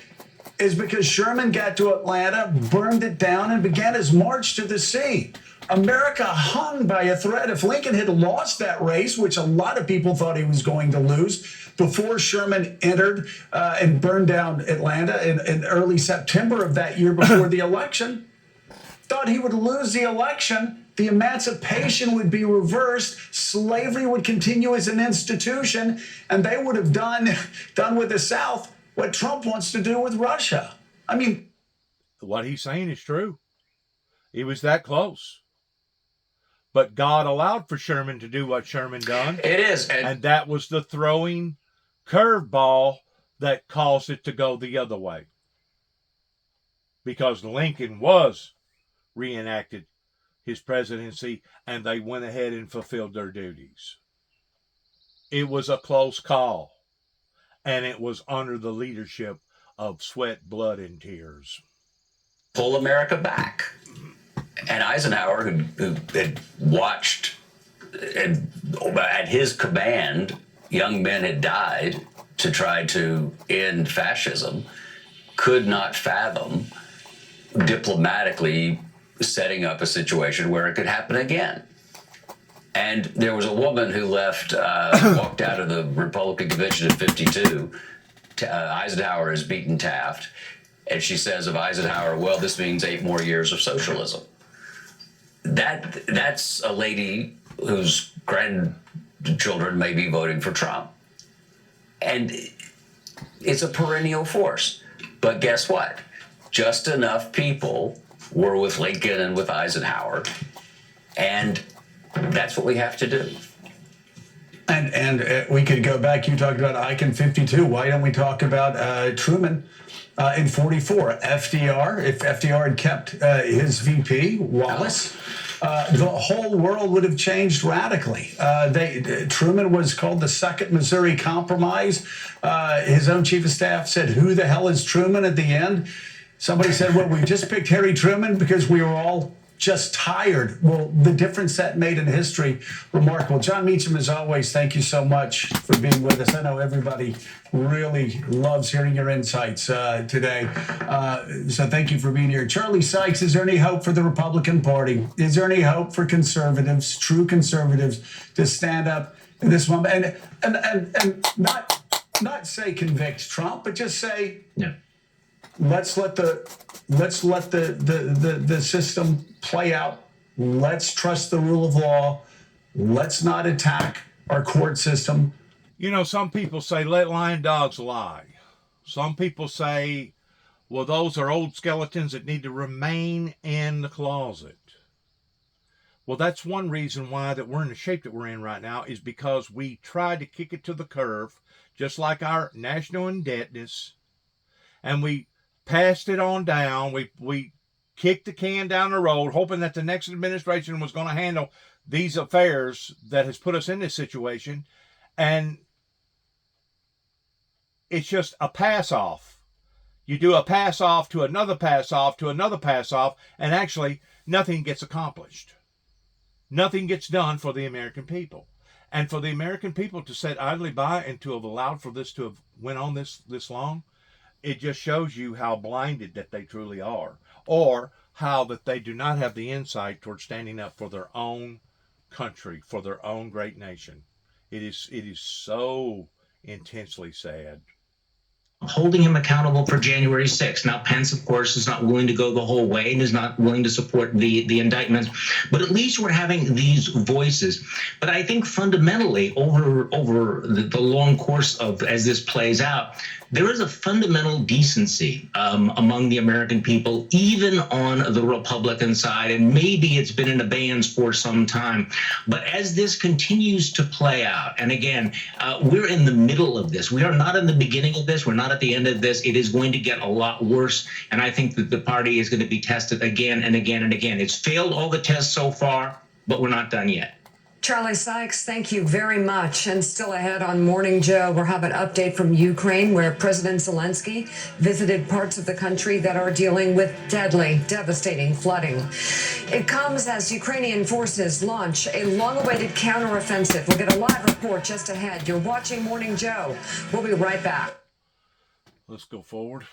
is because Sherman got to Atlanta, burned it down, and began his march to the sea. America hung by a thread. If Lincoln had lost that race, which a lot of people thought he was going to lose, before Sherman entered and burned down Atlanta in early September of that year before the election, thought he would lose the election, the emancipation would be reversed, slavery would continue as an institution, and they would have done with the South what Trump wants to do with Russia. I mean, what he's saying is true. He was that close. But God allowed for Sherman to do what Sherman done. It is. And that was the throwing curveball that caused it to go the other way. Because Lincoln was reenacted his presidency, and they went ahead and fulfilled their duties. It was a close call, and it was under the leadership of sweat, blood, and tears. Pull America back. And Eisenhower, who had watched, and at his command, young men had died to try to end fascism, could not fathom diplomatically setting up a situation where it could happen again. And there was a woman who left, walked out of the Republican convention in 52. Eisenhower has beaten Taft. And she says of Eisenhower, well, this means 8 more years of socialism. That's a lady whose grandchildren may be voting for Trump. And it's a perennial force. But guess what? Just enough people were with Lincoln and with Eisenhower. And that's what we have to do. And we could go back. You talked about Ike in 52. Why don't we talk about Truman in 44? FDR, if FDR had kept his VP, Wallace, the whole world would have changed radically. Truman was called the Second Missouri Compromise. His own chief of staff said, "Who the hell is Truman?" At the end, somebody said, "Well, we just picked Harry Truman because we were all just tired." Well, the difference that made in history, remarkable. John Meacham, as always, thank you so much for being with us. I know everybody really loves hearing your insights today. So thank you for being here. Charlie Sykes, is there any hope for the Republican Party? Is there any hope for conservatives, true conservatives, to stand up in this moment and not say convict Trump, but just say, No. Let's let the system play out. Let's trust the rule of law. Let's not attack our court system. You know, some people say, let lying dogs lie. Some people say, Well, those are old skeletons that need to remain in the closet. Well, that's one reason why that we're in the shape that we're in right now, is because we tried to kick it to the curve, just like our national indebtedness, and we passed it on down. We kicked the can down the road, hoping that the next administration was going to handle these affairs that has put us in this situation, and it's just a pass off. You do a pass off to another pass off to another pass off, and actually nothing gets accomplished. Nothing gets done for the American people. And for the American people to sit idly by and to have allowed for this to have went on this long, it just shows you how blinded that they truly are, or how that they do not have the insight towards standing up for their own country, for their own great nation. It is so intensely sad. Holding him accountable for January 6th. Now, Pence, of course, is not willing to go the whole way and is not willing to support the indictments, but at least we're having these voices. But I think fundamentally, over the long course of as this plays out, there is a fundamental decency among the American people, even on the Republican side, and maybe it's been in abeyance for some time. But as this continues to play out, and again, we're in the middle of this. We are not in the beginning of this. We're not at the end of this. It is going to get a lot worse, and I think that the party is going to be tested again and again and again. It's failed all the tests so far, but we're not done yet. Charlie Sykes, thank you very much. And still ahead on Morning Joe, we'll have an update from Ukraine, where President Zelensky visited parts of the country that are dealing with deadly, devastating flooding. It comes as Ukrainian forces launch a long-awaited counteroffensive. We'll get a live report just ahead. You're watching Morning Joe. We'll be right back. Let's go forward.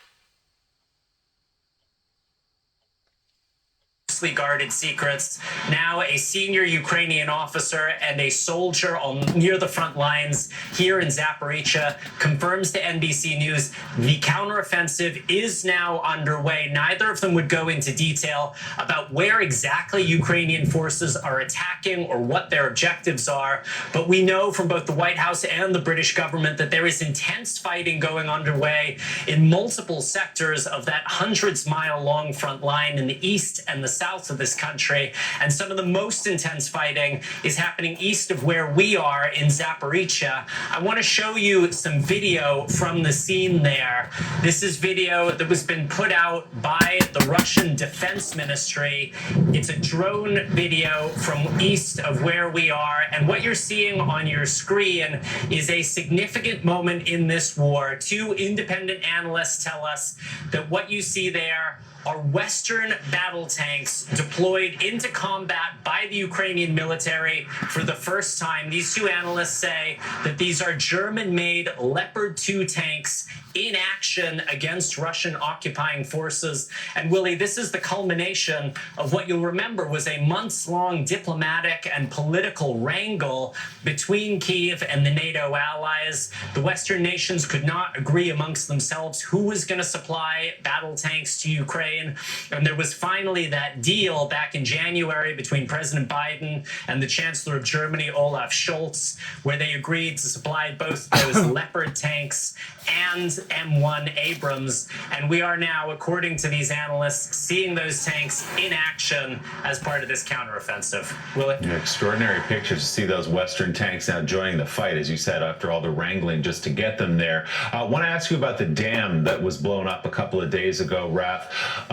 Guarded secrets. Now a senior Ukrainian officer and a soldier near the front lines here in Zaporizhia confirms to NBC News the counteroffensive is now underway. Neither of them would go into detail about where exactly Ukrainian forces are attacking or what their objectives are, but we know from both the White House and the British government that there is intense fighting going underway in multiple sectors of that hundreds-mile-long front line in the east and the south of this country, and some of the most intense fighting is happening east of where we are in Zaporizhia. I want to show you some video from the scene there. This is video that was been put out by the Russian Defense Ministry. It's a drone video from east of where we are, and what you're seeing on your screen is a significant moment in this war. Two independent analysts tell us that what you see there are Western battle tanks deployed into combat by the Ukrainian military for the first time. These two analysts say that these are German-made Leopard 2 tanks in action against Russian occupying forces. And Willie, this is the culmination of what you'll remember was a months-long diplomatic and political wrangle between Kyiv and the NATO allies. The Western nations could not agree amongst themselves who was going to supply battle tanks to Ukraine. And there was finally that deal back in January between President Biden and the Chancellor of Germany, Olaf Scholz, where they agreed to supply both those Leopard tanks and M1 Abrams. And we are now, according to these analysts, seeing those tanks in action as part of this counteroffensive. Willie? Yeah, extraordinary pictures to see those Western tanks now joining the fight, as you said, after all the wrangling just to get them there. I want to ask you about the dam that was blown up a couple of days ago, Raph.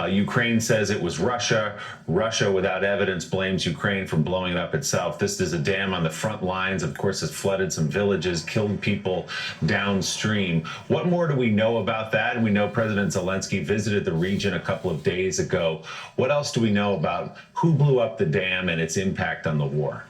Ukraine says it was Russia. Russia, without evidence, blames Ukraine for blowing it up itself. This is a dam on the front lines. Of course, it's flooded some villages, killed people downstream. What more do we know about that? And we know President Zelensky visited the region a couple of days ago. What else do we know about who blew up the dam and its impact on the war?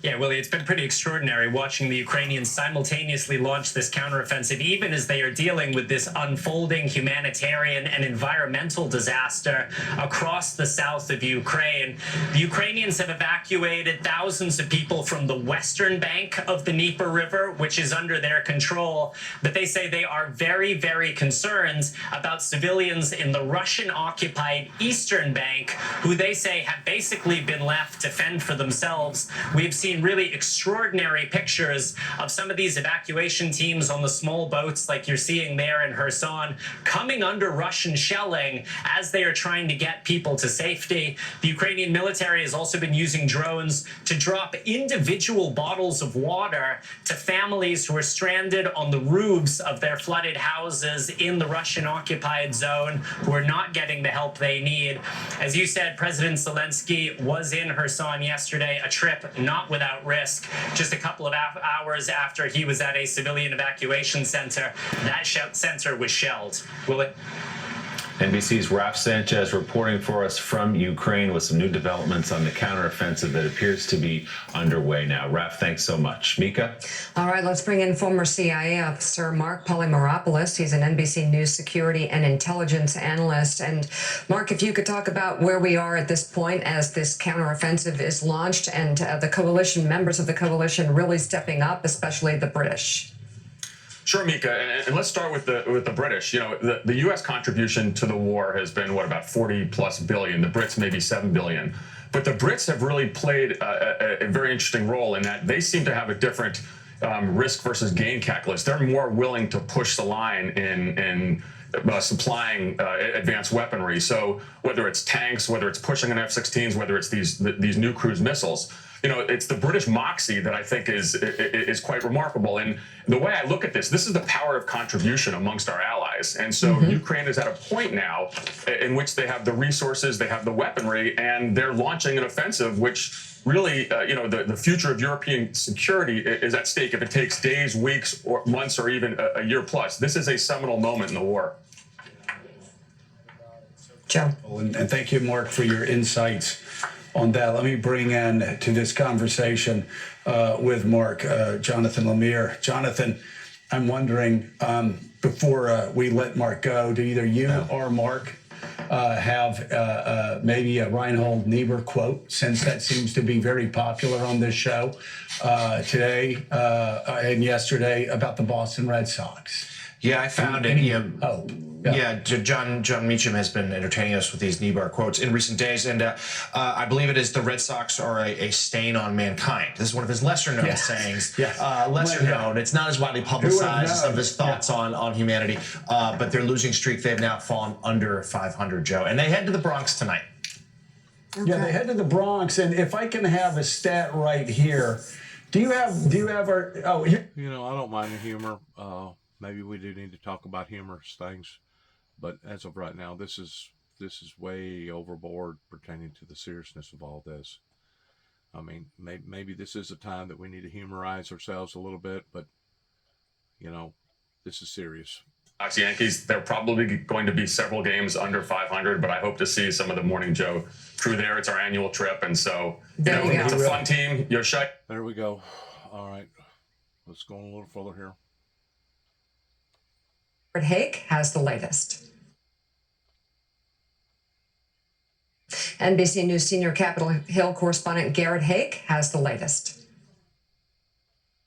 Yeah, Willie, it's been pretty extraordinary watching the Ukrainians simultaneously launch this counteroffensive, even as they are dealing with this unfolding humanitarian and environmental disaster across the south of Ukraine. The Ukrainians have evacuated thousands of people from the western bank of the Dnieper River, which is under their control, but they say they are very, very concerned about civilians in the Russian-occupied eastern bank, who they say have basically been left to fend for themselves. We have seen seen really extraordinary pictures of some of these evacuation teams on the small boats like you're seeing there in Kherson coming under Russian shelling as they are trying to get people to safety. The Ukrainian military has also been using drones to drop individual bottles of water to families who are stranded on the roofs of their flooded houses in the Russian-occupied zone, who are not getting the help they need. As you said, President Zelensky was in Kherson yesterday, a trip not without risk. Just a couple of hours after he was at a civilian evacuation center, that center was shelled. Will it? NBC's Raf Sanchez reporting for us from Ukraine with some new developments on the counteroffensive that appears to be underway now. Raf, thanks so much. Mika? All right, let's bring in former CIA officer Mark Polymeropoulos. He's an NBC News security and intelligence analyst. And Mark, if you could talk about where we are at this point as this counteroffensive is launched and the coalition, members of the coalition really stepping up, especially the British. Sure, Mika, and let's start with the British. You know, the U.S. contribution to the war has been about 40+ billion. The Brits maybe 7 billion, but the Brits have really played a very interesting role in that they seem to have a different risk versus gain calculus. They're more willing to push the line in supplying advanced weaponry. So whether it's tanks, whether it's pushing an F-16s, whether it's these new cruise missiles. You know, it's the British moxie that I think is quite remarkable. And the way I look at this is the power of contribution amongst our allies. And so Ukraine is at a point now in which they have the resources, they have the weaponry, and they're launching an offensive which really, the future of European security is at stake if it takes days, weeks, or months, or even a year plus. This is a seminal moment in the war. Joe. And thank you, Mark, for your insights on that. Let me bring in to this conversation with Mark, Jonathan Lemire. Jonathan, I'm wondering, before we let Mark go, do either you or Mark have maybe a Reinhold Niebuhr quote, since that seems to be very popular on this show today and yesterday about the Boston Red Sox? Yeah, I found it. John Meacham has been entertaining us with these Niebuhr quotes in recent days, and I believe it is the Red Sox are a stain on mankind. This is one of his lesser-known sayings. Lesser known. It's not as widely publicized as some of his thoughts on humanity, but their losing streak, they've now fallen under 500, Joe, and they head to the Bronx tonight. Okay. Yeah, they head to the Bronx, and if I can have a stat right here, do you have our? You know, I don't mind the humor. Maybe we do need to talk about humorous things, but as of right now, this is way overboard pertaining to the seriousness of all this. I mean, maybe this is a time that we need to humorize ourselves a little bit, but you know, this is serious. Yankees, they're probably going to be several games under 500, but I hope to see some of the Morning Joe crew there. It's our annual trip, and so it's a fun team. There we go. All right, let's go a little further here. Garrett Haake has the latest. NBC News senior Capitol Hill correspondent Garrett Haake has the latest.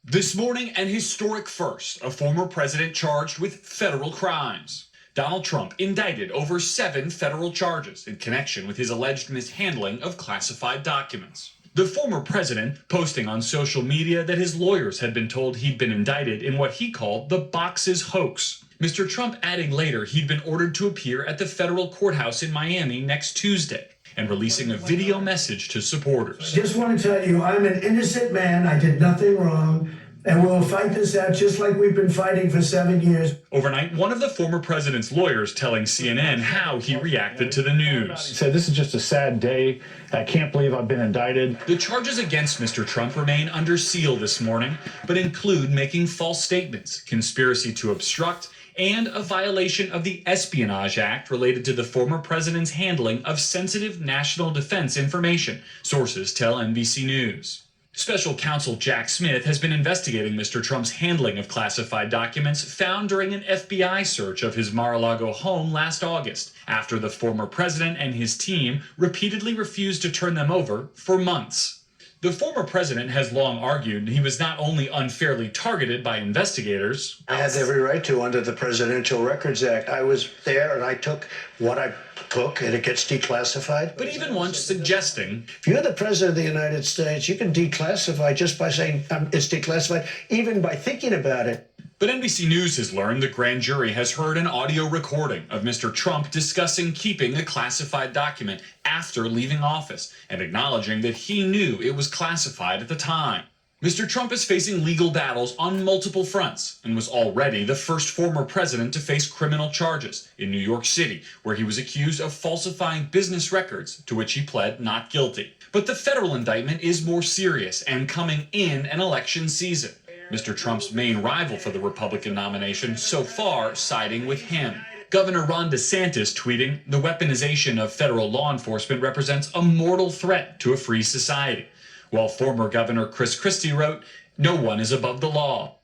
This morning, an historic first, a former president charged with federal crimes. Donald Trump indicted over 7 federal charges in connection with his alleged mishandling of classified documents. The former president posting on social media that his lawyers had been told he'd been indicted in what he called the Boxes hoax. Mr. Trump adding later he'd been ordered to appear at the federal courthouse in Miami next Tuesday and releasing a video message to supporters. I just want to tell you, I'm an innocent man. I did nothing wrong. And we'll fight this out just like we've been fighting for 7 years. Overnight, one of the former president's lawyers telling CNN how he reacted to the news. He said, "This is just a sad day. I can't believe I've been indicted." The charges against Mr. Trump remain under seal this morning, but include making false statements, conspiracy to obstruct, and a violation of the Espionage Act related to the former president's handling of sensitive national defense information, sources tell NBC News. Special counsel Jack Smith has been investigating Mr. Trump's handling of classified documents found during an FBI search of his Mar-a-Lago home last August, after the former president and his team repeatedly refused to turn them over for months. The former president has long argued he was not only unfairly targeted by investigators. I had every right to under the Presidential Records Act. I was there and I took what I took and it gets declassified. But even once suggesting, if you're the President of the United States, you can declassify just by saying it's declassified, even by thinking about it. But NBC News has learned the grand jury has heard an audio recording of Mr. Trump discussing keeping a classified document after leaving office and acknowledging that he knew it was classified at the time. Mr. Trump is facing legal battles on multiple fronts and was already the first former president to face criminal charges in New York City, where he was accused of falsifying business records, to which he pled not guilty. But the federal indictment is more serious and coming in an election season. Mr. Trump's main rival for the Republican nomination so far siding with him. Governor Ron DeSantis tweeting, "The weaponization of federal law enforcement represents a mortal threat to a free society." While former Governor Chris Christie wrote, "No one is above the law."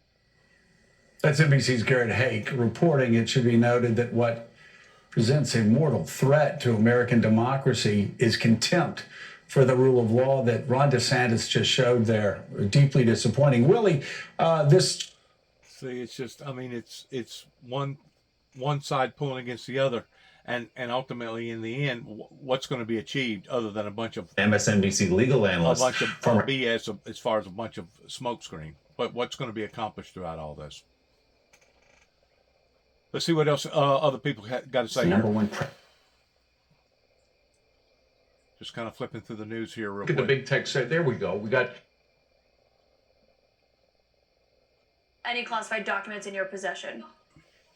That's NBC's Garrett Hake reporting. It should be noted that what presents a mortal threat to American democracy is contempt for the rule of law that Ron DeSantis just showed there. Deeply disappointing. Willie, this... See, it's just, I mean, it's one side pulling against the other. And ultimately, in the end, what's going to be achieved other than a bunch of MSNBC legal analysts, a bunch of BS as far as a bunch of smokescreen? What's going to be accomplished throughout all this? Let's see what else other people got to say. Number one. Just kind of flipping through the news here real Look at quick. the big text. There we go. We got any classified documents in your possession.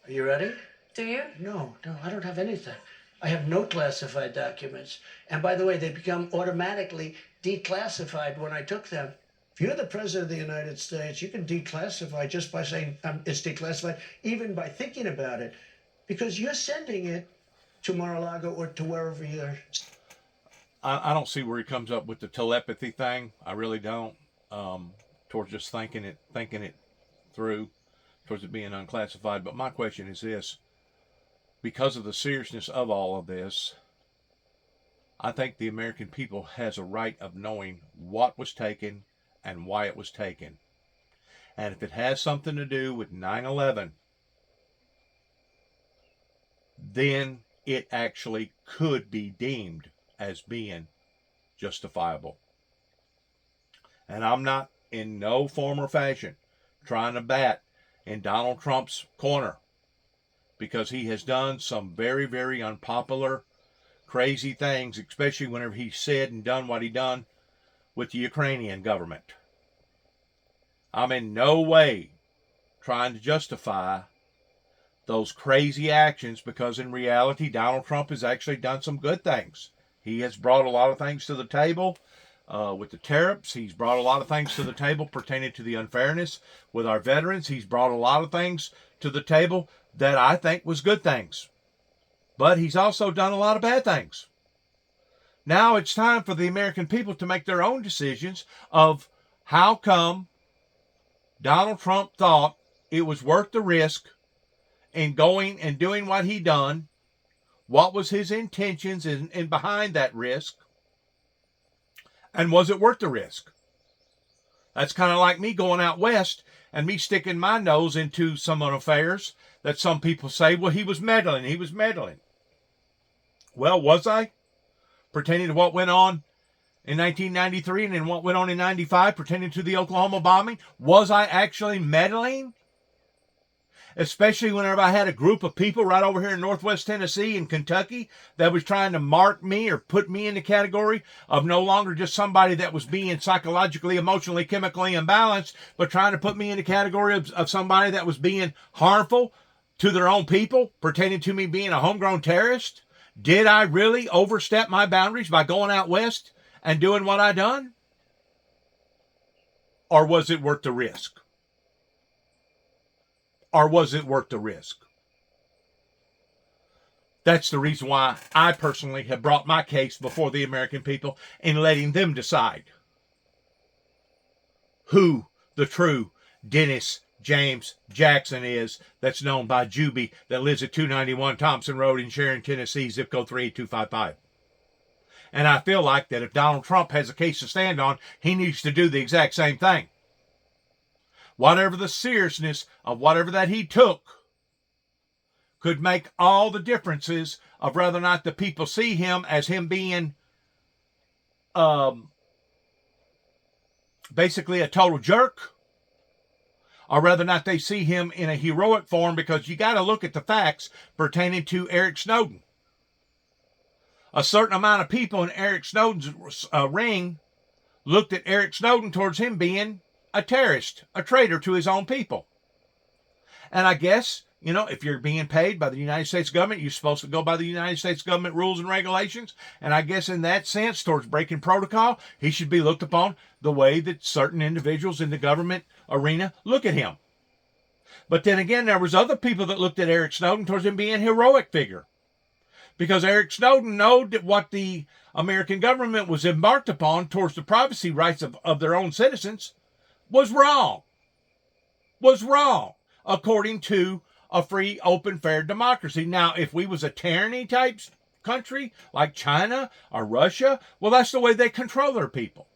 Are you ready? Do you? No, I don't have anything. I have no classified documents. And by the way, they become automatically declassified when I took them. If you're the President of the United States, you can declassify just by saying it's declassified, even by thinking about it, because you're sending it to Mar-a-Lago or to wherever you're. I don't see where he comes up with the telepathy thing. I really don't. Towards just thinking it through, towards it being unclassified. But my question is this: because of the seriousness of all of this, I think the American people has a right of knowing what was taken and why it was taken. And if it has something to do with 9/11, then it actually could be deemed as being justifiable. And I'm not in no form or fashion trying to bat in Donald Trump's corner, because he has done some very, very unpopular, crazy things, especially whenever he said and done what he done with the Ukrainian government. I'm in no way trying to justify those crazy actions, because in reality, Donald Trump has actually done some good things. He has brought a lot of things to the table with the tariffs. He's brought a lot of things to the table pertaining to the unfairness with our veterans. He's brought a lot of things to the table that I think was good things. But he's also done a lot of bad things. Now it's time for the American people to make their own decisions of how come Donald Trump thought it was worth the risk in going and doing what he done. What was his intentions in behind that risk? And was it worth the risk? That's kind of like me going out west and me sticking my nose into some affairs that some people say, well, he was meddling. Well, was I? Pertaining to what went on in 1993 and then what went on in 95 pertaining to the Oklahoma bombing? Was I actually meddling? Especially whenever I had a group of people right over here in Northwest Tennessee and Kentucky that was trying to mark me or put me in the category of no longer just somebody that was being psychologically, emotionally, chemically imbalanced, but trying to put me in the category of somebody that was being harmful to their own people, pertaining to me being a homegrown terrorist. Did I really overstep my boundaries by going out west and doing what I done? Or was it worth the risk? Or was it worth the risk? That's the reason why I personally have brought my case before the American people and letting them decide who the true Dennis James Jackson is, that's known by Juby, that lives at 291 Thompson Road in Sharon, Tennessee, zip code 38255. And I feel like that if Donald Trump has a case to stand on, he needs to do the exact same thing. Whatever the seriousness of whatever that he took could make all the differences of whether or not the people see him as him being basically a total jerk, or whether or not they see him in a heroic form, because you got to look at the facts pertaining to Eric Snowden. A certain amount of people in Eric Snowden's ring looked at Eric Snowden towards him being a terrorist, a traitor to his own people. And I guess, you know, if you're being paid by the United States government, you're supposed to go by the United States government rules and regulations. And I guess in that sense, towards breaking protocol, he should be looked upon the way that certain individuals in the government arena look at him. But then again, there was other people that looked at Eric Snowden towards him being a heroic figure. Because Eric Snowden knew that what the American government was embarked upon towards the privacy rights of their own citizens was wrong. Was wrong, according to a free, open, fair democracy. Now, if we was a tyranny type country like China or Russia, well, that's the way they control their people.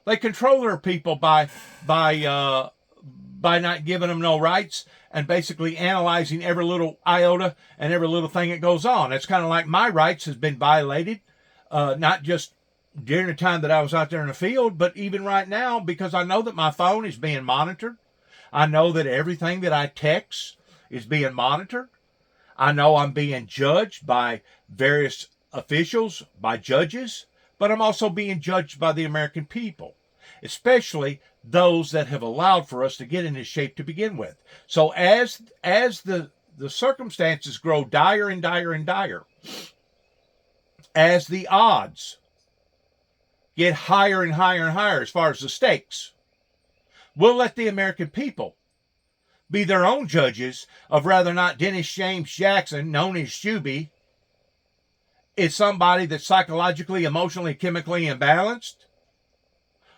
They control their people by not giving them no rights and basically analyzing every little iota and every little thing that goes on. It's kind of like my rights has been violated, not just during the time that I was out there in the field, but even right now, because I know that my phone is being monitored. I know that everything that I text is being monitored. I know I'm being judged by various officials, by judges, but I'm also being judged by the American people, especially those that have allowed for us to get in this shape to begin with. So as the circumstances grow dire and dire and dire, as the odds get higher and higher and higher as far as the stakes, we'll let the American people be their own judges of whether or not Dennis James Jackson, known as Shuby, is somebody that's psychologically, emotionally, chemically imbalanced,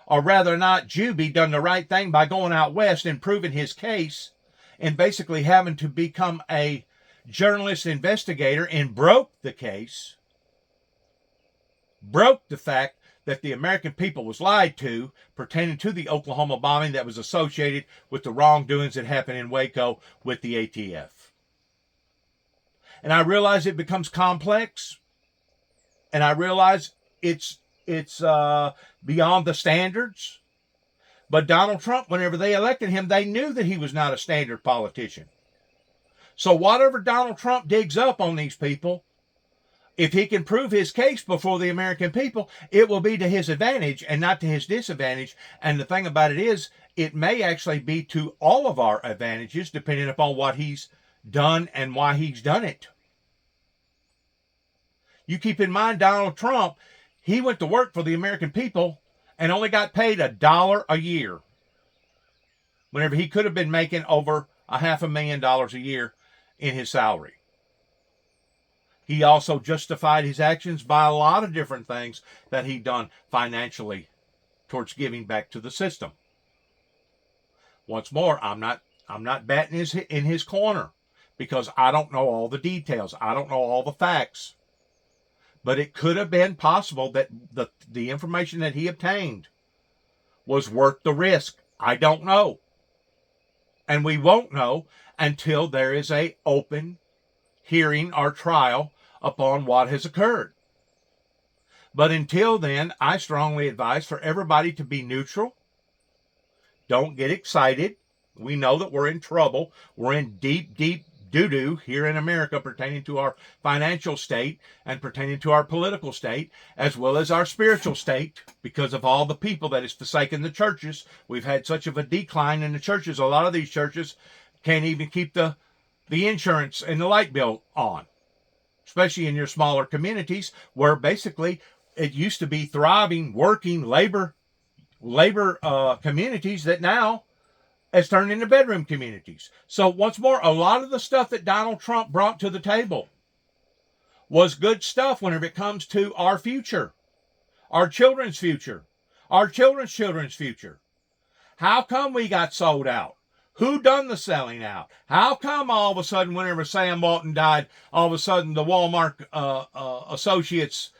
or whether or not Juby done the right thing by going out west and proving his case and basically having to become a journalist investigator and broke the case, broke the fact that the American people was lied to pertaining to the Oklahoma bombing that was associated with the wrongdoings that happened in Waco with the ATF. And I realize it becomes complex, and I realize it's beyond the standards. But Donald Trump, whenever they elected him, they knew that he was not a standard politician. So whatever Donald Trump digs up on these people, if he can prove his case before the American people, it will be to his advantage and not to his disadvantage. And the thing about it is, it may actually be to all of our advantages, depending upon what he's done and why he's done it. You keep in mind, Donald Trump, he went to work for the American people and only got paid $1 a year, whenever he could have been making over $500,000 a year in his salary. He also justified his actions by a lot of different things that he'd done financially towards giving back to the system. Once more, I'm not batting in his corner, because I don't know all the details. I don't know all the facts. But it could have been possible that the information that he obtained was worth the risk. I don't know. And we won't know until there is an open hearing or trial upon what has occurred. But until then, I strongly advise for everybody to be neutral. Don't get excited. We know that we're in trouble. We're in deep, deep doo-doo here in America pertaining to our financial state and pertaining to our political state, as well as our spiritual state, because of all the people that has forsaken the churches. We've had such of a decline in the churches. A lot of these churches can't even keep the insurance and the light bill on, especially in your smaller communities where basically it used to be thriving, working labor communities that now has turned into bedroom communities. So once more, a lot of the stuff that Donald Trump brought to the table was good stuff whenever it comes to our future, our children's future, our children's children's future. How come we got sold out? Who done the selling out? How come all of a sudden, whenever Sam Walton died, all of a sudden the Walmart associates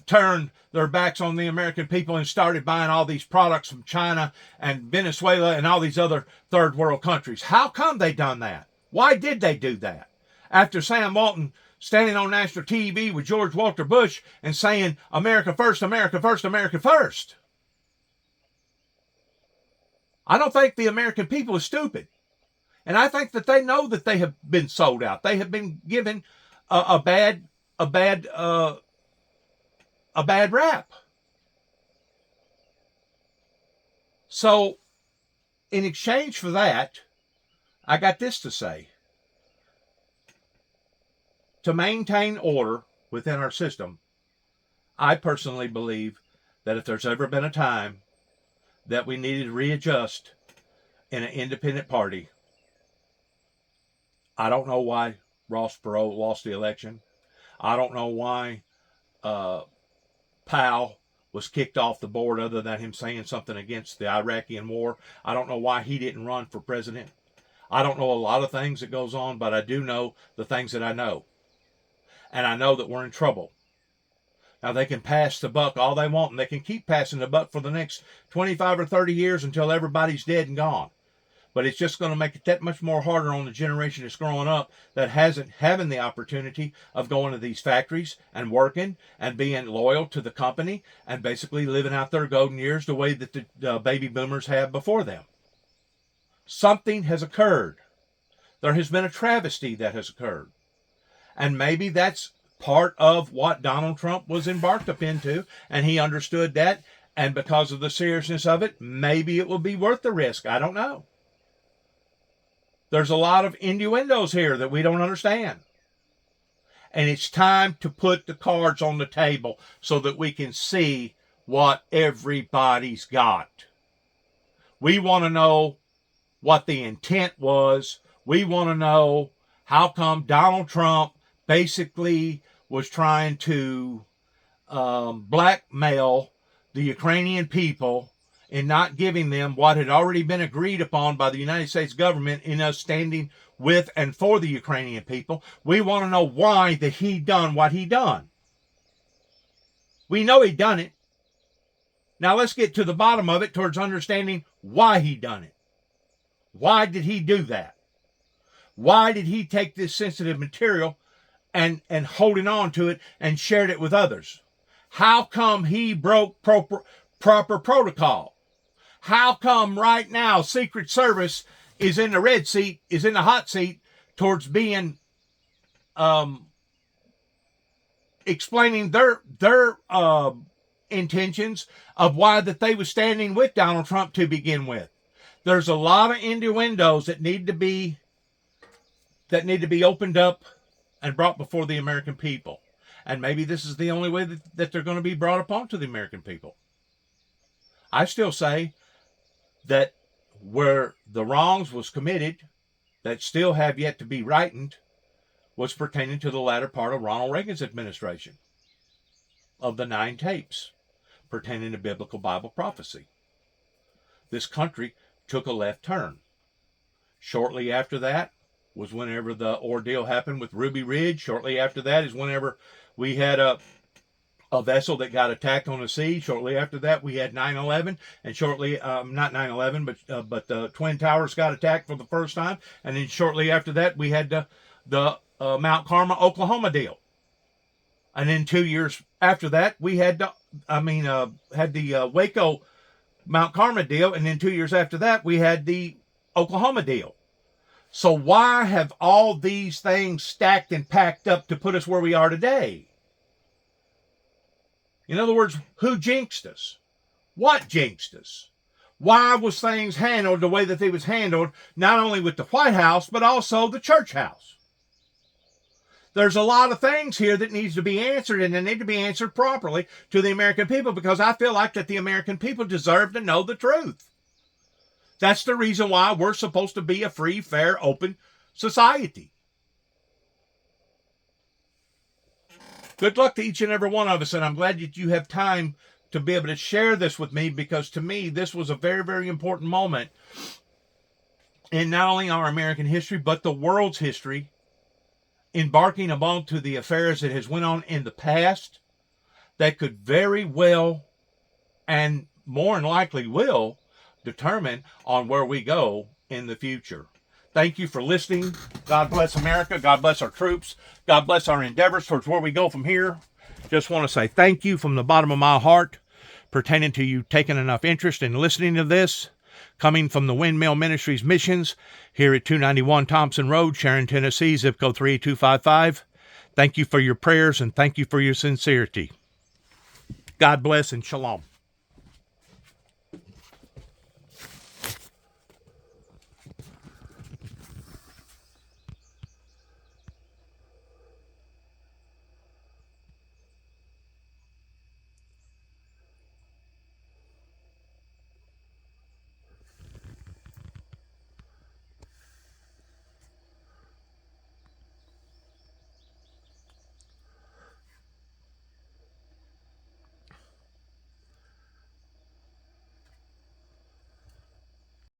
turned their backs on the American people and started buying all these products from China and Venezuela and all these other third world countries. How come they done that? Why did they do that? After Sam Walton standing on national TV with George Walter Bush and saying, America first, America first, America first. I don't think the American people are stupid. And I think that they know that they have been sold out. They have been given a bad rap. So, in exchange for that, I got this to say. To maintain order within our system, I personally believe that if there's ever been a time that we needed to readjust in an independent party, I don't know why Ross Perot lost the election. I don't know why Powell was kicked off the board other than him saying something against the Iraqi war. I don't know why he didn't run for president. I don't know a lot of things that goes on, but I do know the things that I know. And I know that we're in trouble. Now, they can pass the buck all they want, and they can keep passing the buck for the next 25 or 30 years until everybody's dead and gone. But it's just going to make it that much more harder on the generation that's growing up that hasn't having the opportunity of going to these factories and working and being loyal to the company and basically living out their golden years the way that the baby boomers have before them. Something has occurred. There has been a travesty that has occurred. And maybe that's part of what Donald Trump was embarked up into, and he understood that, and because of the seriousness of it, maybe it will be worth the risk. I don't know. There's a lot of innuendos here that we don't understand. And it's time to put the cards on the table so that we can see what everybody's got. We want to know what the intent was. We want to know how come Donald Trump basically was trying to blackmail the Ukrainian people in not giving them what had already been agreed upon by the United States government in us standing with and for the Ukrainian people. We want to know why that he done what he done. We know he done it. Now let's get to the bottom of it towards understanding why he done it. Why did he do that? Why did he take this sensitive material and holding on to it and shared it with others? How come he broke proper protocol? How come right now Secret Service is in the red seat, is in the hot seat towards being explaining their intentions of why that they were standing with Donald Trump to begin with? There's a lot of innuendos that need to be opened up and brought before the American people. And maybe this is the only way that they're going to be brought upon to the American people. I still say that where the wrongs was committed that still have yet to be rightened was pertaining to the latter part of Ronald Reagan's administration of the 9 tapes pertaining to biblical Bible prophecy. This country took a left turn. Shortly after that was whenever the ordeal happened with Ruby Ridge. Shortly after that is whenever we had a vessel that got attacked on the sea. Shortly after that, we had 9/11, and shortly, not 9/11, but the Twin Towers got attacked for the first time, and then shortly after that, we had the Mount Carmel, Oklahoma deal, and then 2 years after that, we had the Waco, Mount Carmel deal, and then 2 years after that, we had the Oklahoma deal. So why have all these things stacked and packed up to put us where we are today? In other words, who jinxed us? What jinxed us? Why was things handled the way that they was handled, not only with the White House, but also the church house? There's a lot of things here that needs to be answered, and they need to be answered properly to the American people, because I feel like that the American people deserve to know the truth. That's the reason why we're supposed to be a free, fair, open society. Good luck to each and every one of us, and I'm glad that you have time to be able to share this with me, because to me, this was a very, very important moment in not only our American history, but the world's history, embarking upon to the affairs that has went on in the past that could very well, and more than likely will, determine on where we go in the future. Thank you for listening. God bless America. God bless our troops. God bless our endeavors towards where we go from here. Just want to say thank you from the bottom of my heart, pertaining to you taking enough interest in listening to this, coming from the Windmill Ministries missions here at 291 Thompson Road, Sharon, Tennessee, zip code 38255. Thank you for your prayers and thank you for your sincerity. God bless and shalom.